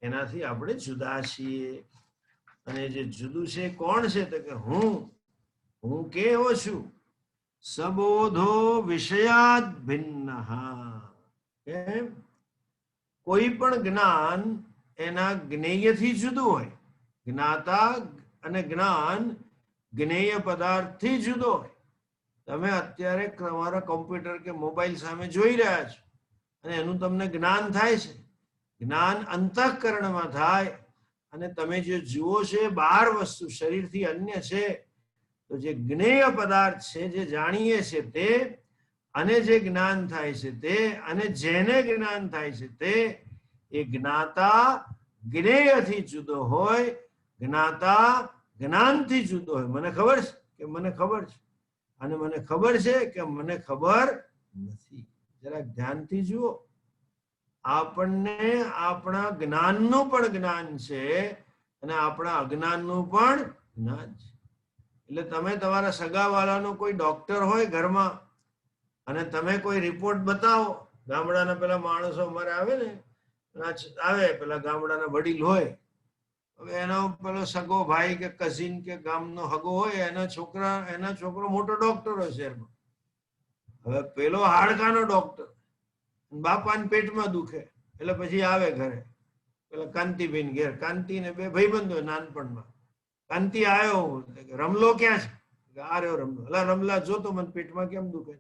એનાથી આપણે જુદા છીએ. અને જે જુદું છે કોણ છે? તો કે હું કેવો છું? સબોધો વિષયાદ ભિન્ન. કેમ? કોઈ પણ જ્ઞાન એના જ્ઞેયથી જુદું હોય. જ્ઞાતા અને જ્ઞાન જ્ઞેય પદાર્થથી જુદો હોય. તમે અત્યારે તમારા કોમ્પ્યુટર કે મોબાઈલ સામે જોઈ રહ્યા છો અને એનું તમને જ્ઞાન થાય છે. જ્ઞાન અંતઃકરણમાં થાય. અને તમે જે જુઓ છો એ બહાર વસ્તુ, શરીરથી અન્ય છે. તો જે જ્ઞેય પદાર્થ છે, જે જાણીએ છે તે, અને જે જ્ઞાન થાય છે તે, અને જેને જ્ઞાન થાય છે તે, એ જ્ઞાતા જ્ઞેયથી જુદો હોય, જ્ઞાતા જ્ઞાનથી જુદો હોય. મને ખબર છે કે મને ખબર છે, અને મને ખબર છે કે મને ખબર નથી. જરાક ધ્યાનથી જુઓ. આપણને આપણા જ્ઞાનનું પણ જ્ઞાન છે અને આપણા અજ્ઞાનનું પણ જ્ઞાન છે. એટલે તમે તમારા સગાવાલાનો કોઈ ડોક્ટર હોય ઘરમાં અને તમે કોઈ રિપોર્ટ બતાવો, ગામડાના પેલા માણસો અમારે આવે ને, આવે પેલા ગામડાના વડીલ હોય, હવે એનો પેલો સગો ભાઈ કે કઝિન કે ગામનો હગો હોય, એના છોકરો મોટો ડોક્ટર હોય શહેરમાં. હવે પેલો હાડકાનો ડોક્ટર, બાપાને પેટમાં દુખે એટલે પછી આવે ઘરે પેલા કાંતિબેન ઘેર. કાંતિ ને બે ભાઈબંધો નાનપણમાં. કાંતિ આવ્યો, રમલો ક્યાં છે? આ રહ્યો રમલો. અલા રમલા, જો તો મને પેટમાં કેમ દુખે?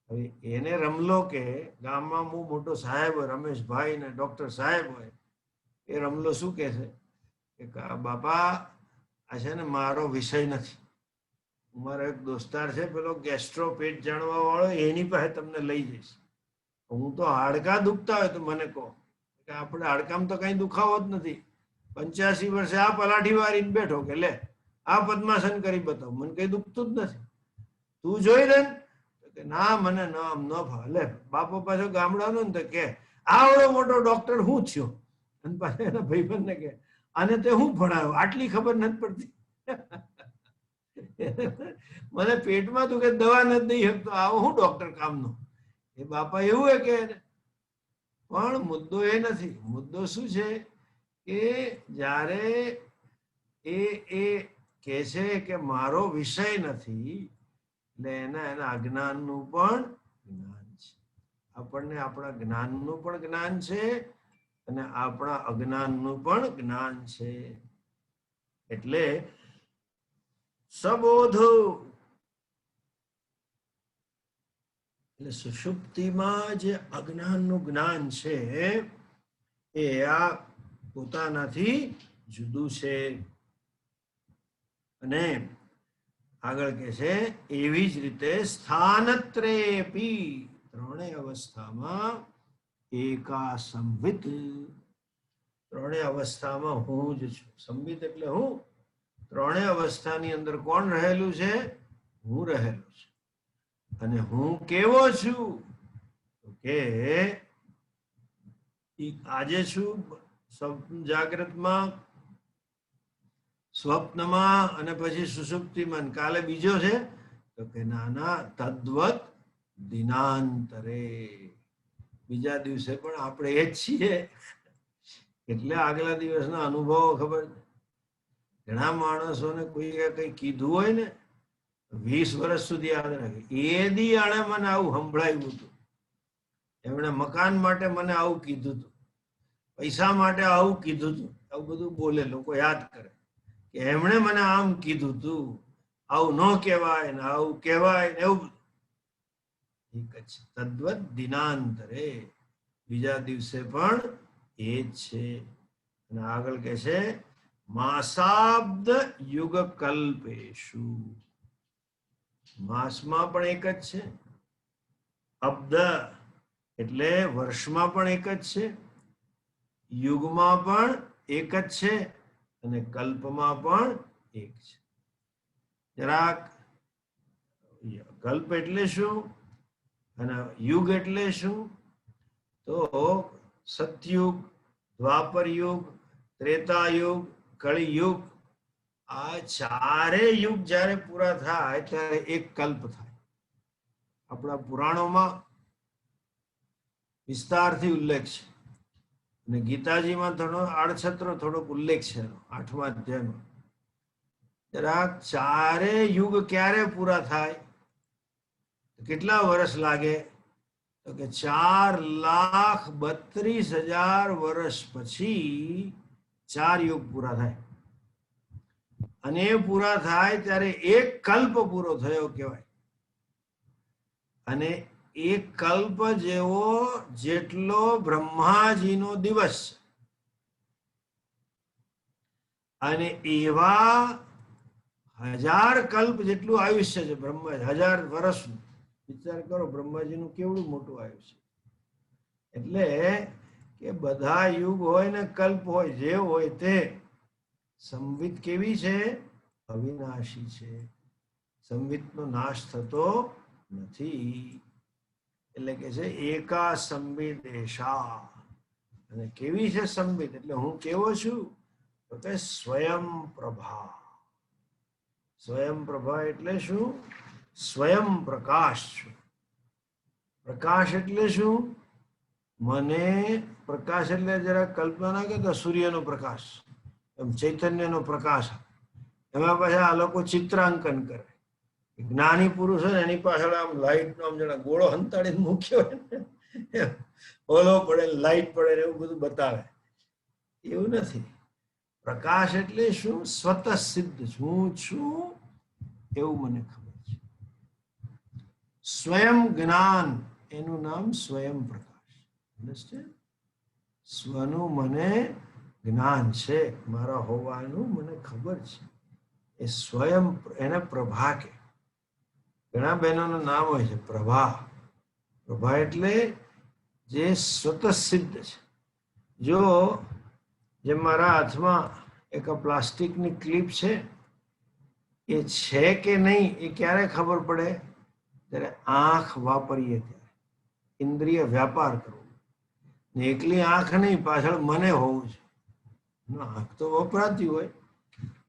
હવે એને રમલો કે ગામમાં હું મોટો સાહેબ હોય, રમેશભાઈ ને ડોક્ટર સાહેબ હોય, એ રમલો શું કે છે કે બાપા આ છે ને મારો વિષય નથી. મારો એક દોસ્તાર છે પેલો ગેસ્ટ્રો, પેટ જાણવા વાળો, એની પાસે તમને લઈ જઈશ. હું તો હાડકા દુખતા હોય તો મને કહો. કે આપણે હાડકામાં તો કઈ દુખાવો જ નથી. 85 વર્ષે આ પલાઠી વાળીને બેઠો કે લે આ પદ્માસન કરી બતાવ, મને કઈ દુખતું જ નથી, તું જોઈ લે. કે ના મને આમ ન ફાવે. લે બાપો પાછો ગામડાનો ને તો કે આવડો મોટો ડોક્ટર હું થયો, અને પાછા એના ભાઈબંધને કે આને તે હું ભણાવ્યો, આટલી ખબર નથી પડતી. મને પેટમાં તું કે દવા નથી દઈ શકતો, આવો હું ડોક્ટર કામનો? એ બાપા એવું કે પણ મુદ્દો એ નથી. મુદ્દો શું છે કે જ્યારે એ કે છે કે મારો વિષય નથી, એટલે એના અજ્ઞાનનું પણ જ્ઞાન છે. આપણને આપણા જ્ઞાનનું પણ જ્ઞાન છે અને આપણા અજ્ઞાનનું પણ જ્ઞાન છે. એટલે સબોધો, એટલે સુષુપ્તિમાં જે અજ્ઞાનનું જ્ઞાન છે એ આ પોતાનાથી જુદું છે. અને આગળ કે છે એવી જ રીતે સ્થાનત્રેપી, ત્રણેય અવસ્થામાં એકા સંવિત, ત્રણેય અવસ્થામાં હું જ છું. સંવિત એટલે હું. ત્રણેય અવસ્થાની અંદર કોણ રહેલું છે? હું રહેલું છું. અને હું કેવો છું? કે આજે છું જાગ્રતમાં, સ્વપ્નમાં અને પછી સુષુપ્તિમાં, કાલે બીજો છે તો કે નાના તદ્વત દિનાંતરે, બીજા દિવસે પણ આપણે એ જ છીએ. એટલે આગલા દિવસના અનુભવો ખબર. ઘણા માણસોને કોઈ કઈ કીધું હોય ને 20 વર્ષ સુધી યાદ રાખે. એ દી આણે મને આવું સંભળાવ્યું હતું, એમણે મકાન માટે મને આવું કીધું હતું, પૈસા માટે આવું કીધું હતું, આવું બધું બોલે, લોકો યાદ કરે કે એમણે મને આમ કીધું હતું, આવું ન કહેવાય ને આવું કહેવાય ને એવું. એક જ તદ્વત દિનાંતરે, બીજા દિવસે પણ એ જ છે. અને આગળ કે છે માસાબ્દ યુગ કલ્પેશુ, માસમાં પણ એક જ છે, અબ્દ એટલે વર્ષમાં પણ એક જ છે, યુગમાં પણ એક જ છે, અને કલ્પમાં પણ એક છે. જરાક કલ્પ એટલે શું અને યુગ એટલે શું? તો સતયુગ, દ્વાપર યુગ, ત્રેતા યુગ, કળિયુગ, આ ચારે યુગ જ્યારે પૂરા થાય ત્યારે એક કલ્પ થાય. આપણા પુરાણોમાં વિસ્તારથી ઉલ્લેખ છે અને ગીતાજીમાં થોડો આડછત્રો થોડોક ઉલ્લેખ છે 8મા અધ્યાયમાં. જરાક ચારે યુગ ક્યારે પૂરા થાય, કેટલા વર્ષ લાગે? તો કે 4,32,000 વર્ષ પછી 4 યુગ પૂરા થાય. અને એ પૂરા થાય ત્યારે એક કલ્પ પૂરો થયો કહેવાય. અને એક કલ્પ જેવો જેટલો બ્રહ્માજીનો દિવસ, અને એવા 1000 કલ્પ જેટલું આયુષ્ય છે બ્રહ્મા, 1000 વર્ષનું. વિચાર કરો બ્રહ્માજીનું કેવડું મોટું આયુષ્ય. એટલે કે બધા યુગ હોય ને કલ્પ હોય, જે હોય તે સંવિત કેવી છે? અવિનાશી છે. સંવિતનો નાશ થતો નથી. એટલે કે છે એકા સંવિત એશા. અને કેવી છે સંવિત? એટલે હું કેવો છું? તો કે સ્વયં પ્રભા. સ્વયં પ્રભા એટલે શું? સ્વયં પ્રકાશ છું. પ્રકાશ એટલે શું? મને પ્રકાશ એટલે જરા કલ્પના ના કરતા સૂર્યનો પ્રકાશ, એમ ચૈતન્યનો પ્રકાશ. એમાં પાછા આ લોકો ચિત્રાંકન કરે. જ્ઞાની પુરુષ હોય ને એની પાછળ આમ લાઈટ નો આમ જણા ગોળો હંતાડીને મૂક્યો હોય ને, ઓલો પડે, લાઈટ પડે, એવું બધું બતાવે. એવું નથી. પ્રકાશ એટલે શું? સ્વતઃ સિદ્ધ હું છું એવું મને ખબર છે. સ્વયં જ્ઞાન, એનું નામ સ્વયં પ્રકાશ. સ્વનું મને જ્ઞાન છે, મારા હોવાનું મને ખબર છે. એ સ્વયં, એને પ્રભા કે. ઘણા બહેનોનું નામ હોય છે પ્રભા. પ્રભા એટલે જે સ્વતઃ સિદ્ધ છે. જો જે મારા હાથમાં એક પ્લાસ્ટિકની ક્લિપ છે, એ છે કે નહીં એ ક્યારે ખબર પડે? ત્યારે આંખ વાપરીએ ત્યારે, ઇન્દ્રિય વ્યાપાર કરવો. ને એકલી આંખ નહીં, પાછળ મને હોવું છે. આંખ તો વપરાતી હોય,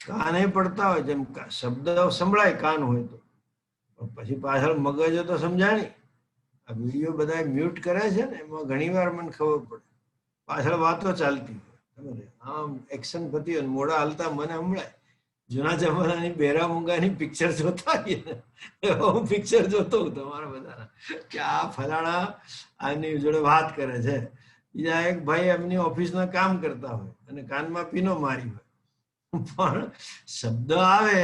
કાને પડતા હોય, જેમ શબ્દ સંભળાય કાન હોય તો, પછી પાછળ મગજ તો સમજાય નહીં. આ વિડીયો બધા મ્યુટ કરે છે ને, એમાં ઘણી વાર મને ખબર પડે પાછળ વાતો ચાલતી હોય. આમ એક્શન થતી હોય, મોડા હાલતા મને સંભળાય. જૂના જમાનાની બેરા મૂંગાની પિક્ચર જોતા હોઈએ, હું પિક્ચર જોતો હોઉં તમારા બધાના, કે આ ફલાણા આની જોડે વાત કરે છે. બીજા એક ભાઈ એમની ઓફિસના કામ કરતા હોય અને કાનમાં પીનો મારી હોય, પણ શબ્દ આવે,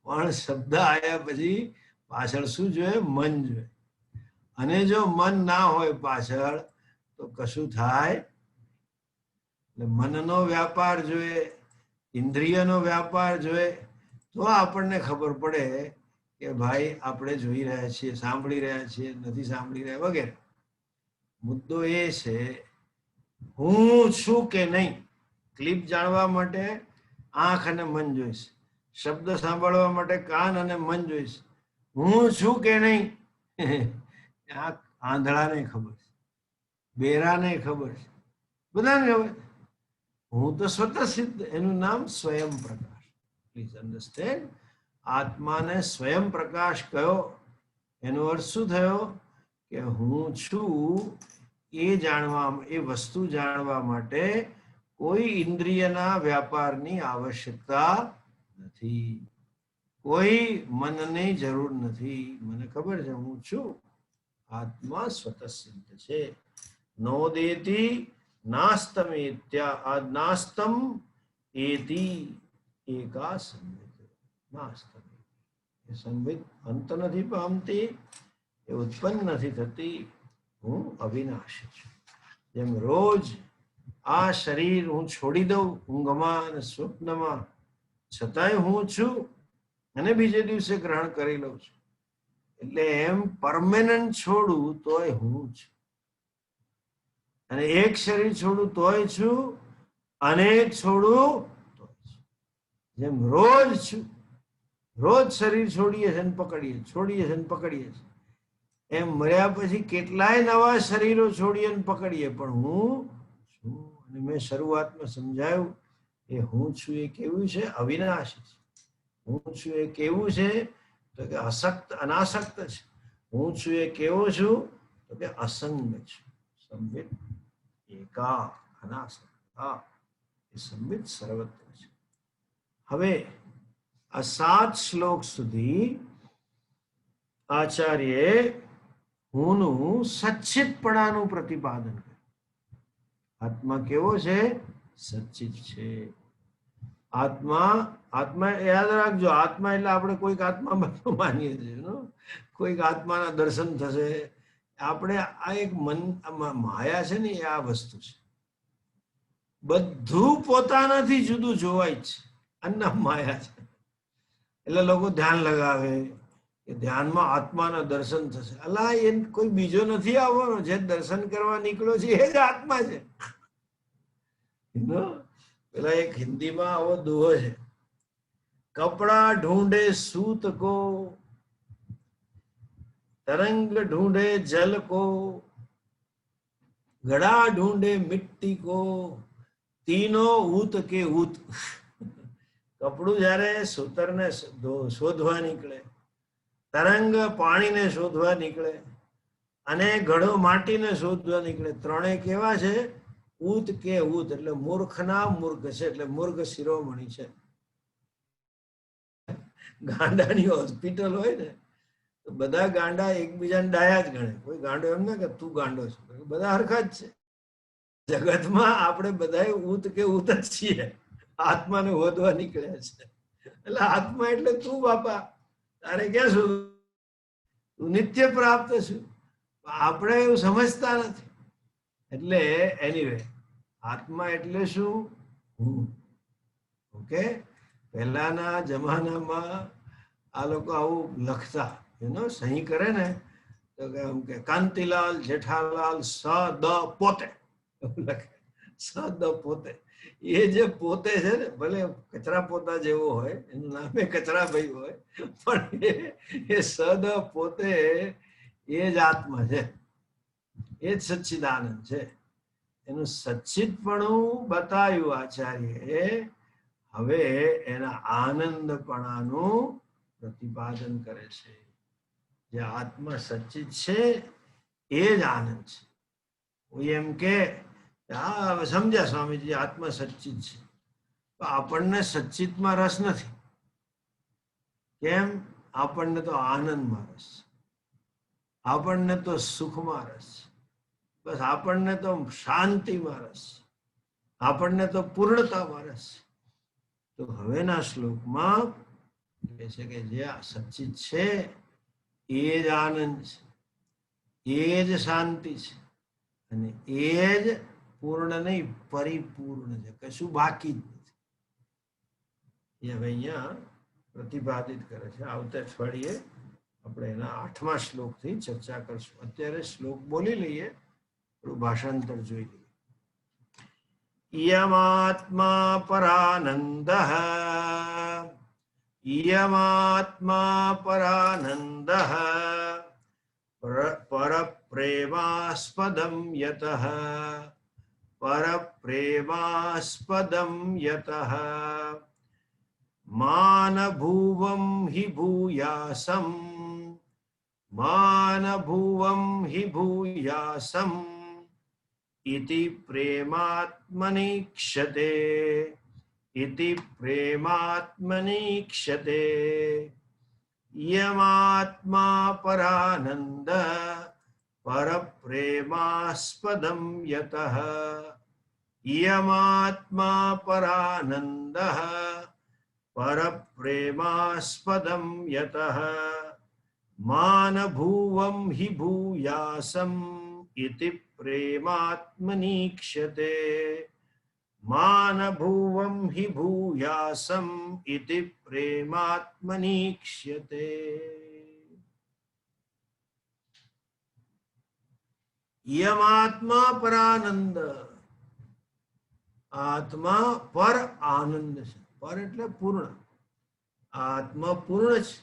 પણ શબ્દ આવ્યા પછી પાછળ શું જોઈએ? મન જોઈએ. અને જો મન ના હોય પાછળ તો કશું થાય. એટલે મનનો વ્યાપાર જોઈએ, ઇન્દ્રિયનો વ્યાપાર જોઈએ, તો આપણને ખબર પડે કે ભાઈ આપણે જોઈ રહ્યા છીએ, સાંભળી રહ્યા છીએ, નથી સાંભળી રહ્યા વગેરે. મુદ્દો એ છે હું છું કે નહીં. ક્લિપ જાણવા માટે આંખ અને મન જોઈશે, શબ્દ સાંભળવા માટે કાન અને મન જોઈશે. હું છું કે નહીં આ આંધળાને ખબર છે, બેરાને ખબર છે, બધાને ખબર. હું તો સ્વતઃ સિદ્ધ, એનું નામ સ્વયં પ્રકાશ. Please understand. આત્માને સ્વયં પ્રકાશ કયો, એનો અર્થ શું થયો? કે હું છું એ જાણવા, એ વસ્તુ જાણવા માટે કોઈ ઇન્દ્રિયના વ્યાપારની આવશ્યકતા નથી, કોઈ મનની જરૂર નથી. મને ખબર છે હું છું. આત્મા સ્વતઃ સિદ્ધ છે. નોદેતિ નાસ્તમેત્યા, નાસ્તમ એતિ એકા સંવિત. નાસ્તમ, એ સંવિત અંત નથી પામતી, એ ઉત્પન્ન નથી થતી. હું અવિનાશી છું. જેમ રોજ આ શરીર હું છોડી દઉં ઊંઘમાં અને સ્વપ્નમાં, છતાંય હું છું અને બીજે દિવસે ગ્રહણ કરી લઉં છું. એટલે એમ પરમેનન્ટ છોડું તોય હું છું, અને એક શરીર છોડું તોય છું, અનેક છોડું તોય છું. જેમ રોજ છું, રોજ શરીર છોડીએ છે ને પકડીએ, છોડીએ છે ને પકડીએ છે. એમ મર્યા પછી કેટલાય નવા શરીરો છોડીએ ને પકડીએ, પણ હું છું. અને મેં શરૂઆતમાં સમજાયું એ હું છું એ કેવું છે? અવિનાશી છે. હું છું એ કેવું છે? તો કે અસક્ત અનાસક્ત છે. હું છું એ કેવો છું? તો કે અસંગ છે. સંબિત એકા અનાસક્ત એ સંબિત સર્વત્ર છે. હવે આ 7 શ્લોક સુધી આચાર્ય હુંનું સચ્ચિતપણાનું પ્રતિપાદન કર્યું. આત્મા કેવો છે? સચ્ચિત છે. આત્મા યાદ રાખજો, આત્મા એટલે આપણે કોઈક આત્મા માનીએ છીએ, કોઈક આત્માના દર્શન થશે. આપણે આ એક મન માયા છે ને, એ આ વસ્તુ છે. બધું પોતાનાથી જુદું જોવાય છે, અન્ના માયા છે. એટલે લોકો ધ્યાન લગાવે કે ધ્યાનમાં આત્માના દર્શન થશે. અલા, એ કોઈ બીજો નથી આવવાનો. જે દર્શન કરવા નીકળ્યો છે એ જ આત્મા છે. પેલા એક હિન્દીમાં આવો દોહો છે, કપડા ઢૂંઢે સૂત કો, तरंग ढूंढे जल को, घड़ा ढूंढे मिट्टी को, तीनों ऊत के ऊत. કપડું જયારે સૂતરને શોધવા નીકળે, તરંગ પાણીને શોધવા નીકળે, અને ઘડો માટીને શોધવા નીકળે, ત્રણેય કેવા છે? ઊત કે ઊત. એટલે મૂર્ખના મૂર્ખ છે, એટલે મૂર્ખ શિરોમણી છે. ગાંડાની હોસ્પિટલ હોય ને, બધા ગાંડા એકબીજાને ડાયા જ ગણે. કોઈ ગાંડો એમ ના કે તું ગાંડો છો, બધા હરખા જ છે. જગતમાં આપણે બધા ઊત કે ઊત જ છીએ. આત્માને હોદવા નીકળ્યા છે. એટલે આત્મા એટલે તું બાપા, તારે ક્યાં શું? તું નિત્ય પ્રાપ્ત છું. આપણે એવું સમજતા નથી. એટલે એનીવે, આત્મા એટલે શું? હું. ઓકે. પહેલાના જમાનામાં આ લોકો આવું લખતા, સહી કરે ને તો કે કાંતિલાલ જેઠાલાલ સ દ પોતે લખે. સ દ પોતે. એ જે પોતે છે ને, ભલે કચરા પોતા જેવો હોય, એનું નામે કચરાભાઈ હોય, પણ એ સ દ પોતે એ જ આત્મા છે. એ જ સચ્ચિદાનંદ છે. એનું સચ્ચિતપણું બતાવ્યું આચાર્યએ. હવે એના આનંદપણાનું પ્રતિપાદન કરે છે. જે આત્મા સચ્ચિત છે એ જ આનંદ છે. કોઈ એમ કે હા સમજ્યા સ્વામીજી, આત્મા સચ્ચિત છે. આપણને સચ્ચિતમાં રસ નથી. કેમ? આપણને તો આનંદમાં રસ છે, આપણને તો સુખમાં રસ છે, બસ આપણને તો શાંતિમાં રસ છે, આપણને તો પૂર્ણતામાં રસ છે. તો હવેના શ્લોકમાં કહે છે કે જે આ સચ્ચિત છે એ જ આનંદ છે, એ જ શાંતિ છે, અને એ જ પૂર્ણ નહીં પરિપૂર્ણ છે. કશું બાકી જ નથી. એ હવે અહીંયા પ્રતિપાદિત કરે છે. આવતા અઠવાડિયે આપણે એના 8મા શ્લોકથી ચર્ચા કરશું. અત્યારે શ્લોક બોલી લઈએ, થોડું ભાષાંતર જોઈ લઈએ. યમાત્મા પરાનંદ, યમાત્મા પરાનંદ, પરપ્રેમાસ્પદમ યતઃ, પરપ્રેમાસ્પદમ યતઃ, માનભુવં હિ ભૂયાસં, માનભુવં હિ ભૂયાસં, इति प्रेमात्मनीक्षते, इति प्रेमात्मनीक्षते. यमात्मा परानंद, परप्रेमास्पदं यतः, यमात्मा परानंद, परप्रेमास्पदं यतः, मानभुवं हि भूयासं, इति प्रेमात्मनीक्षते, मानभुवं हि भूयासं, इति प्रेमात्मनीक्ष्यते. यमात्मा परानंद. આત્મા પર આનંદ છે. પર એટલે પૂર્ણ. આત્મા પૂર્ણ છે,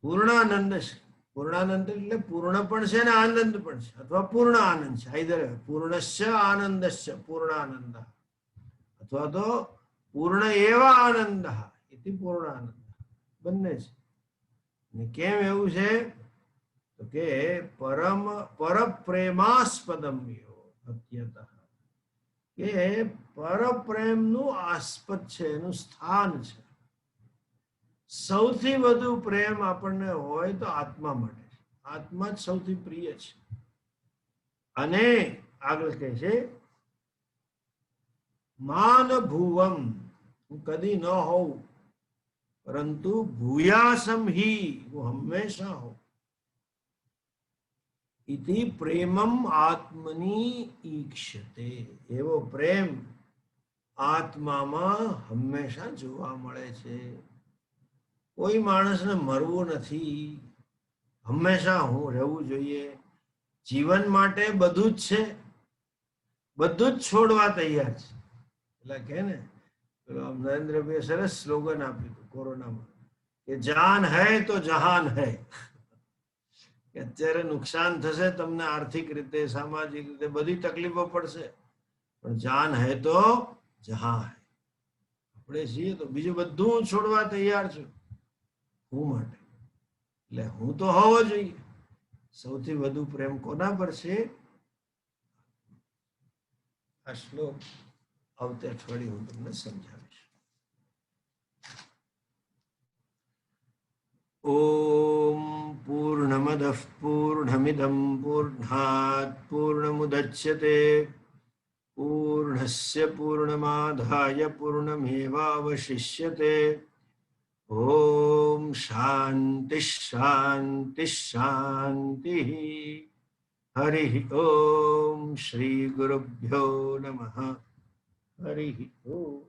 પૂર્ણાનંદ છે. પૂર્ણાનંદ એટલે પૂર્ણ પણ છે ને આનંદ પણ છે, અથવા પૂર્ણ આનંદ છે. આઈધર પૂર્ણસ્ય આનંદસ્ય પૂર્ણાનંદ, અથવા તો પૂર્ણ એવા આનંદ એથી પૂર્ણાનંદ, બંને છે. કેમ એવું છે? તો કે પરમ પરપ્રેમાસ્પદમ અત્યતઃ, કે પરપ્રેમનું આસ્પદ છે, એનું સ્થાન છે. સૌથી વધુ પ્રેમ આપણને હોય તો આત્મા માટે છે. આત્મા જ સૌથી પ્રિય છે. અને આગળ કહે છે માન ભુવમ, હું કદી ન હોઉં, પરંતુ ભૂયાસમ હિ, હું હંમેશા હોઉં. ઇતિ પ્રેમમ આત્મની ઈક્ષતે, એવો પ્રેમ આત્મામાં હંમેશા જોવા મળે છે. કોઈ માણસને મરવું નથી, હંમેશા હું રહેવું જોઈએ. જીવન માટે બધું જ છે, બધું જ છોડવા તૈયાર છે. એટલે કે ને નરેન્દ્રભાઈ સરસ સ્લોગન આપ્યું હતું કોરોનામાં, કે જાન હૈ તો જહાન હૈ. કે અત્યારે નુકસાન થશે તમને, આર્થિક રીતે, સામાજિક રીતે બધી તકલીફો પડશે, પણ જાન હૈ તો જહાં હૈ. આપણે છીએ તો બીજું બધું છોડવા તૈયાર છું હું માટે. એટલે હું તો હોવો જોઈએ. સૌથી વધુ પ્રેમ કોના પર છે? આ શ્લોક આવતા અઠવાડિયે હું તમને સમજાવીશ. ઓમ પૂર્ણમદઃ પૂર્ણમિદં પૂર્ણાત પૂર્ણમુદચ્યતે પૂર્ણસ્ય પૂર્ણમાદાય પૂર્ણમેવાવશિષ્યતે. ઓમ શાંતિ શાંતિ શાંતિ. હરિ ઓમ શ્રી ગુરુભ્યો નમઃ. હરિ ઓમ.